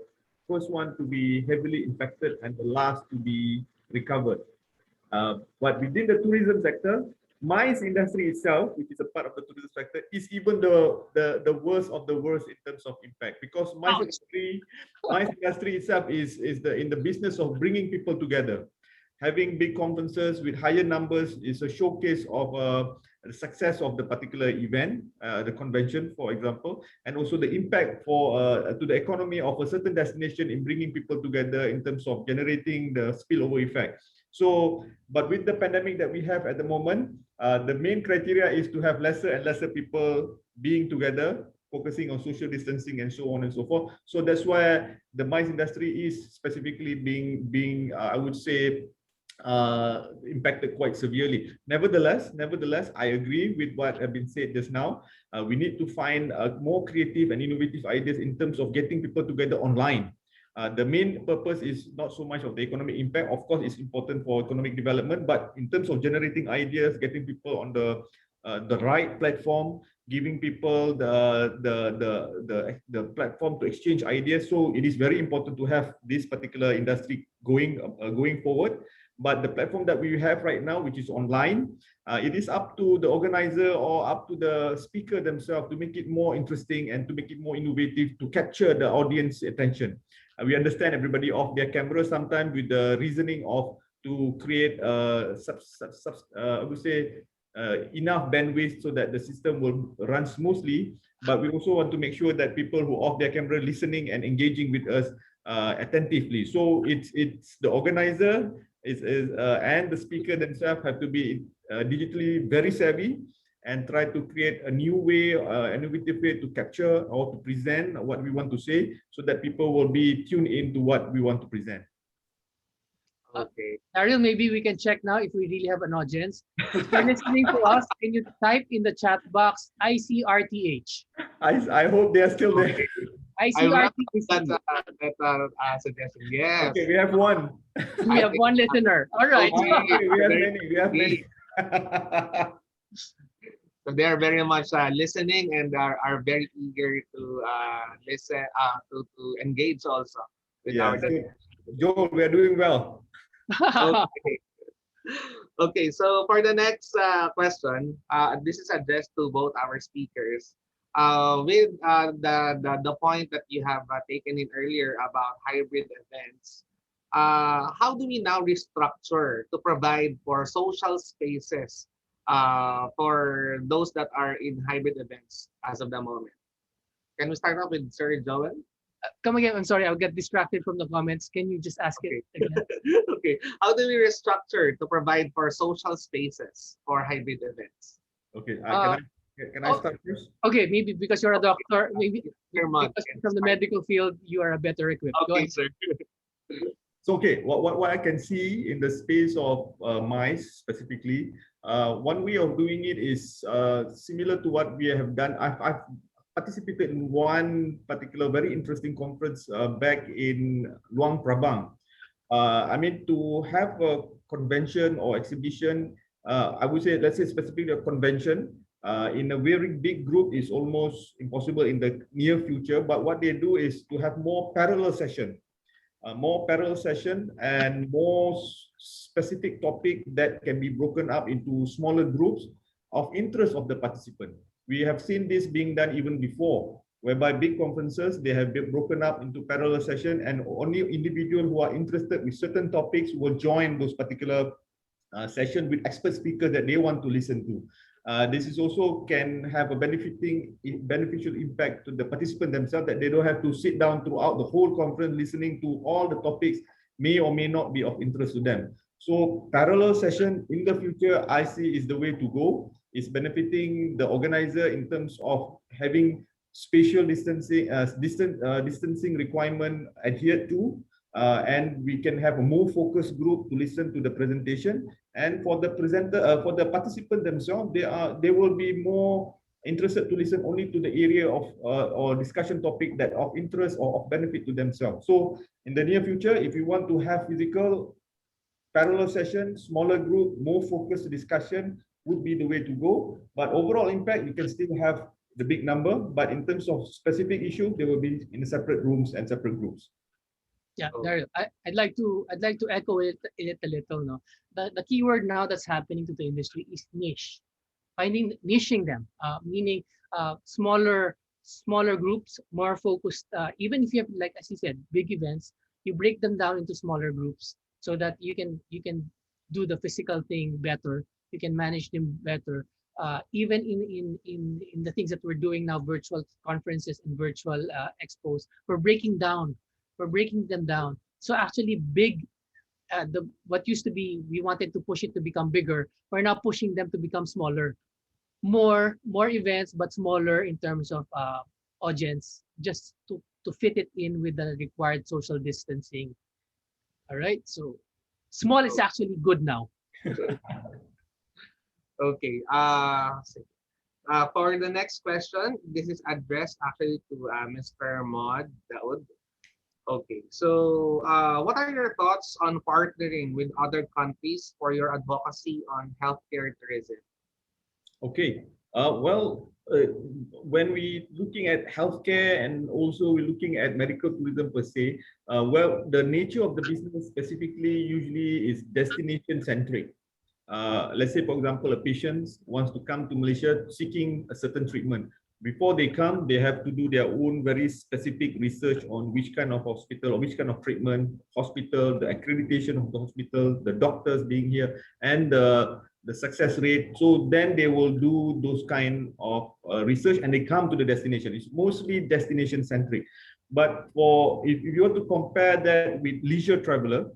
first one to be heavily impacted and the last to be recovered. But within the tourism sector, MICE industry itself, which is a part of the tourism sector, is even the worst of the worst in terms of impact, because MICE industry itself is in the business of bringing people together. Having big conferences with higher numbers is a showcase of the success of the particular event, the convention, for example, and also the impact to the economy of a certain destination in bringing people together in terms of generating the spillover effect. So, but with the pandemic that we have at the moment, the main criteria is to have lesser and lesser people being together, focusing on social distancing and so on and so forth. So that's why the MICE industry is specifically being I would say, impacted quite severely. Nevertheless, I agree with what has been said just now. We need to find more creative and innovative ideas in terms of getting people together online. The main purpose is not so much of the economic impact. Of course, it's important for economic development, but in terms of generating ideas, getting people on the right platform, giving people the platform to exchange ideas. So it is very important to have this particular industry going forward. But the platform that we have right now, which is online, it is up to the organizer or up to the speaker themselves to make it more interesting and to make it more innovative to capture the audience attention. We understand everybody off their camera sometimes with the reasoning of to create I would say enough bandwidth so that the system will run smoothly. But we also want to make sure that people who are off their camera listening and engaging with us attentively. So it's the organizer and the speaker themselves have to be digitally very savvy and try to create a new way, innovative way to capture or to present what we want to say so that people will be tuned into what we want to present. Okay. Daryl, maybe we can check now if we really have an audience. If you're listening to us, can you type in the chat box ICRTH? I hope they are still there. ICRTH. That suggestion. Yes. Okay, we have one. We have one listener. All right. Okay, we have many. We have many. So they are very much listening and are very eager to listen, to engage also with our discussion. Joel, we are doing well. Okay. Okay, so for the next question, this is addressed to both our speakers. With the point that you have taken in earlier about hybrid events, how do we now restructure to provide for social spaces for those that are in hybrid events as of the moment? Can we start off with Sir Joel? Come again. I'm sorry, I'll get distracted from the comments. Can you just ask it again? Okay. How do we restructure to provide for social spaces for hybrid events? Okay. Can I start first? Okay, maybe because you're a doctor, maybe because from the medical field, you are better equipped. Okay, sir. So, okay, what I can see in the space of MICE specifically, one way of doing it is similar to what we have done. I've participated in one particular very interesting conference back in Luang Prabang. I mean, to have a convention or exhibition, I would say, let's say specifically a convention, in a very big group is almost impossible in the near future. But what they do is to have more parallel session. more parallel session, and more specific topic that can be broken up into smaller groups of interest of the participant. We have seen this being done even before, whereby big conferences, they have been broken up into parallel session, and only individuals who are interested with certain topics will join those particular session with expert speakers that they want to listen to. This is also can have a beneficial impact to the participant themselves, that they don't have to sit down throughout the whole conference listening to all the topics may or may not be of interest to them. So parallel session in the future, I see is the way to go. It's benefiting the organizer in terms of having spatial distancing, distancing requirement adhered to, and we can have a more focused group to listen to the presentation. And for the presenter, for the participant themselves, they will be more interested to listen only to the area of or discussion topic that of interest or of benefit to themselves. So in the near future, if you want to have physical parallel session, smaller group, more focused discussion would be the way to go. But overall impact, you can still have the big number, but in terms of specific issue, they will be in separate rooms and separate groups. Yeah, Daryl, I'd like to echo it a little. No, the key word now that's happening to the industry is niche. Niching them, meaning smaller groups, more focused. Even if you have, like as you said, big events, you break them down into smaller groups so that you can do the physical thing better. You can manage them better. Even in the things that we're doing now, virtual conferences and virtual expos, we're breaking them down. So actually, what used to be, we wanted to push it to become bigger. We're now pushing them to become smaller. More events, but smaller in terms of audience, just to fit it in with the required social distancing. All right, so small is actually good now. Okay. For the next question, this is addressed actually to Mr. Maud Daud. Okay, so what are your thoughts on partnering with other countries for your advocacy on healthcare tourism? Okay, when we looking at healthcare and also we're looking at medical tourism per se, the nature of the business specifically usually is destination centric. Let's say, for example, a patient wants to come to Malaysia seeking a certain treatment. Before they come, they have to do their own very specific research on which kind of hospital or which kind of treatment, hospital, the accreditation of the hospital, the doctors being here, and the success rate. So then they will do those kind of research and they come to the destination. It's mostly destination centric. But if you want to compare that with leisure traveler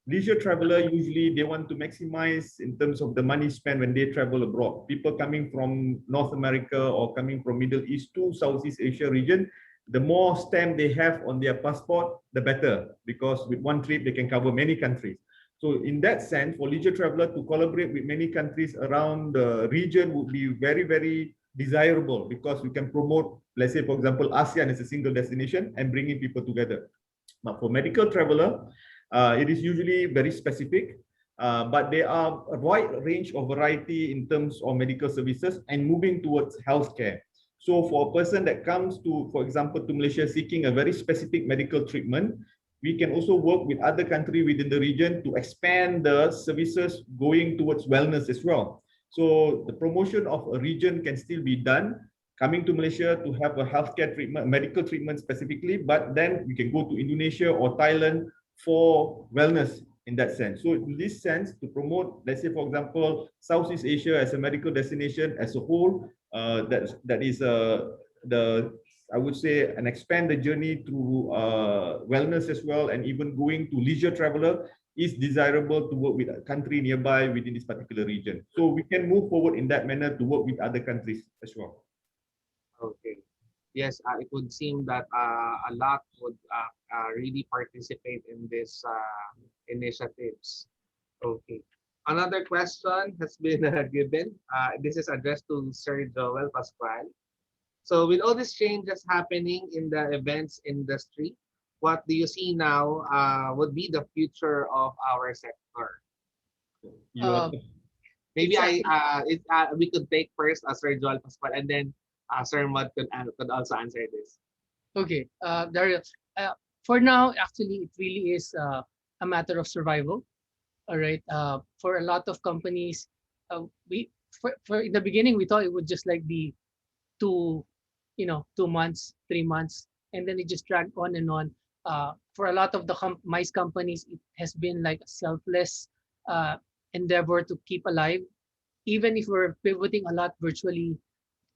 usually they want to maximize in terms of the money spent when they travel abroad. People coming from North America or coming from Middle East to Southeast Asia region, the more stamp they have on their passport, the better, because with one trip they can cover many countries. So in that sense, for leisure traveler to collaborate with many countries around the region would be very, very desirable, because we can promote, let's say, for example, ASEAN as a single destination and bringing people together. But for medical traveler, it is usually very specific, but there are a wide range of variety in terms of medical services and moving towards healthcare. So for a person that comes to, for example, to Malaysia seeking a very specific medical treatment, we can also work with other countries within the region to expand the services going towards wellness as well. So the promotion of a region can still be done, coming to Malaysia to have a healthcare treatment, medical treatment specifically, but then we can go to Indonesia or Thailand for wellness in that sense. So in this sense, to promote, let's say, for example, Southeast Asia as a medical destination as a whole, that is I would say, and expand the journey through wellness as well, and even going to leisure traveler is desirable to work with a country nearby within this particular region. So we can move forward in that manner to work with other countries as well. Okay. Yes, it would seem that a lot would really participate in this initiatives. Okay. Another question has been given. This is addressed to Sir Joel Pascual. So with all these changes happening in the events industry, what do you see now would be the future of our sector? Maybe we could take first Sir Joel Pascual, and then Sir Mud could also answer this. Okay, Daryl. For now, actually, it really is a matter of survival. All right. For a lot of companies, we for in the beginning we thought it would just like be two, 2 months, 3 months, and then it just dragged on and on. For a lot of the mice companies, it has been like a selfless uh, endeavor to keep alive. Even if we're pivoting a lot virtually,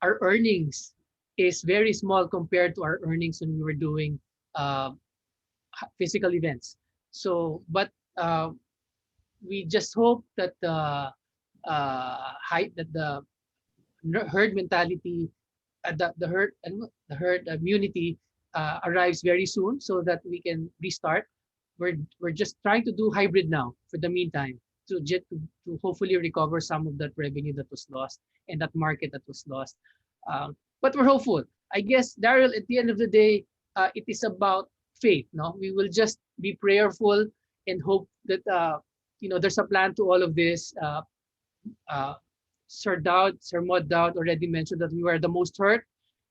our earnings is very small compared to our earnings when we were doing uh, physical events. So, but we just hope that the herd mentality, the herd immunity arrives very soon, so that we can restart. We're just trying to do hybrid now for the meantime to hopefully recover some of that revenue that was lost and that market that was lost. But we're hopeful. I guess, Daryl, at the end of the day, it is about faith. No, we will just be prayerful and hope that there's a plan to all of this. Uh, Sir Mod Dowd already mentioned that we were the most hurt,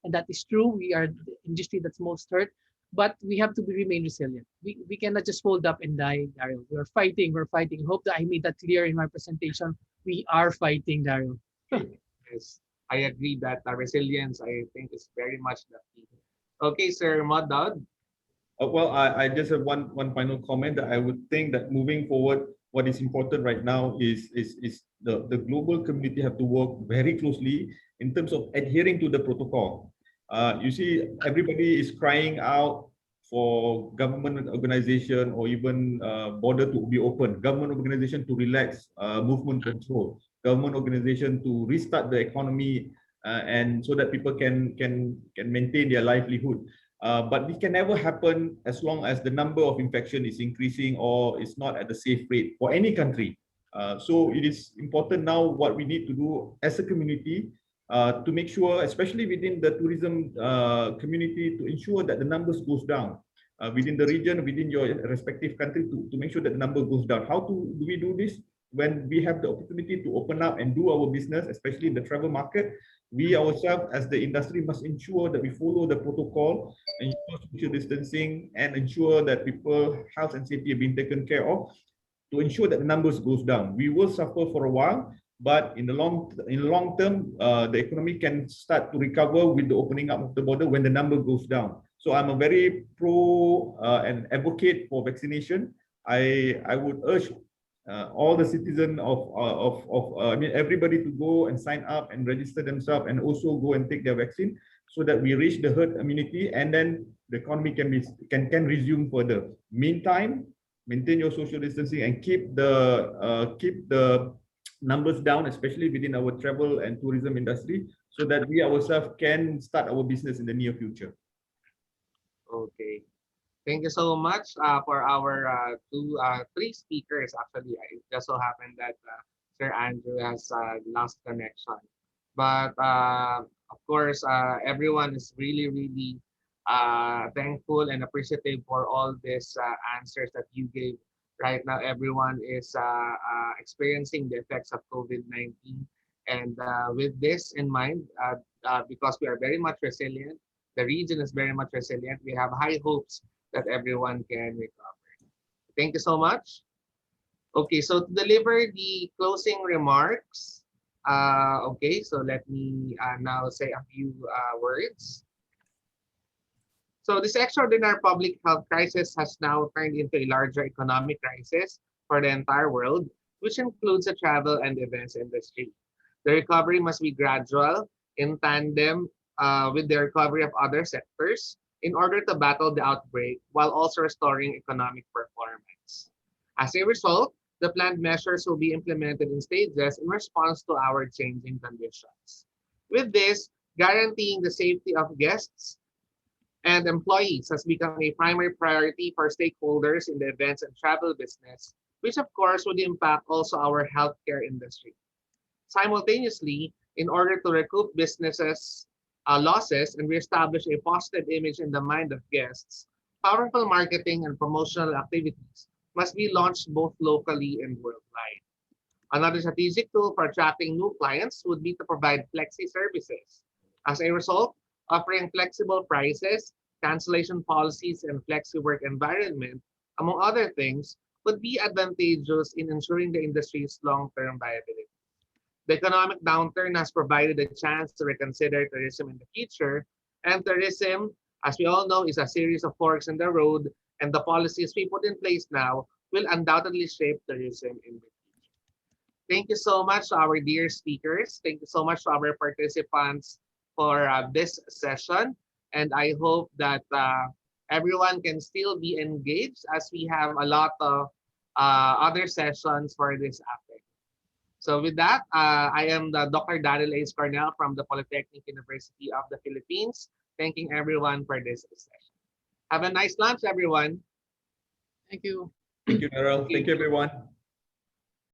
and that is true. We are the industry that's most hurt, but we have to remain resilient. We cannot just fold up and die, Daryl. We're fighting. We're fighting. Hope that I made that clear in my presentation. We are fighting, Daryl. Yes, I agree that resilience, I think, is very much the key. Okay, Sir Mod Dowd. Well, I just have one final comment that I would think that moving forward, what is important right now is the global community have to work very closely in terms of adhering to the protocol. You see, everybody is crying out for government organization or even border to be open, government organization to relax movement control, government organization to restart the economy, and so that people can maintain their livelihood. But it can never happen as long as the number of infection is increasing or is not at the safe rate for any country. So it is important now what we need to do as a community to make sure, especially within the tourism community, to ensure that the numbers goes down within the region, within your respective country, to make sure that the number goes down. How do we do this? When we have the opportunity to open up and do our business, especially in the travel market, we ourselves as the industry must ensure that we follow the protocol, ensure social distancing, and ensure that people health and safety are being taken care of to ensure that the numbers goes down. We will suffer for a while, but in the long term, the economy can start to recover with the opening up of the border when the number goes down. So I'm a very pro and advocate for vaccination. I would urge all the citizens I mean everybody to go and sign up and register themselves and also go and take their vaccine so that we reach the herd immunity and then the economy can resume further. Meantime, maintain your social distancing and keep the numbers down, especially within our travel and tourism industry, so that we ourselves can start our business in the near future. Okay. Thank you so much for our three speakers. Actually, it just so happened that Sir Andrew has lost connection. But of course, everyone is really, really thankful and appreciative for all these answers that you gave. Right now, everyone is experiencing the effects of COVID-19. And with this in mind, because we are very much resilient, the region is very much resilient, we have high hopes that everyone can recover. Thank you so much. Okay, so to deliver the closing remarks, okay, so let me now say a few words. So this extraordinary public health crisis has now turned into a larger economic crisis for the entire world, which includes the travel and events industry. The recovery must be gradual, in tandem with the recovery of other sectors, in order to battle the outbreak while also restoring economic performance. As a result, the planned measures will be implemented in stages in response to our changing conditions. With this, guaranteeing the safety of guests and employees has become a primary priority for stakeholders in the events and travel business, which of course would impact also our healthcare industry. Simultaneously, in order to recoup businesses losses and reestablish a positive image in the mind of guests, powerful marketing and promotional activities must be launched both locally and worldwide. Another strategic tool for attracting new clients would be to provide flexi services. As a result, offering flexible prices, cancellation policies, and flexi-work environment, among other things, would be advantageous in ensuring the industry's long-term viability. The economic downturn has provided a chance to reconsider tourism in the future, and tourism, as we all know, is a series of forks in the road, and the policies we put in place now will undoubtedly shape tourism in the future. Thank you so much to our dear speakers. Thank you so much to our participants for this session, and I hope that everyone can still be engaged as we have a lot of other sessions for this afternoon. So with that, I am the Dr. Daryl Ace Cornell from the Polytechnic University of the Philippines, thanking everyone for this session. Have a nice lunch, everyone. Thank you. Thank you, Daryl. Thank you, everyone.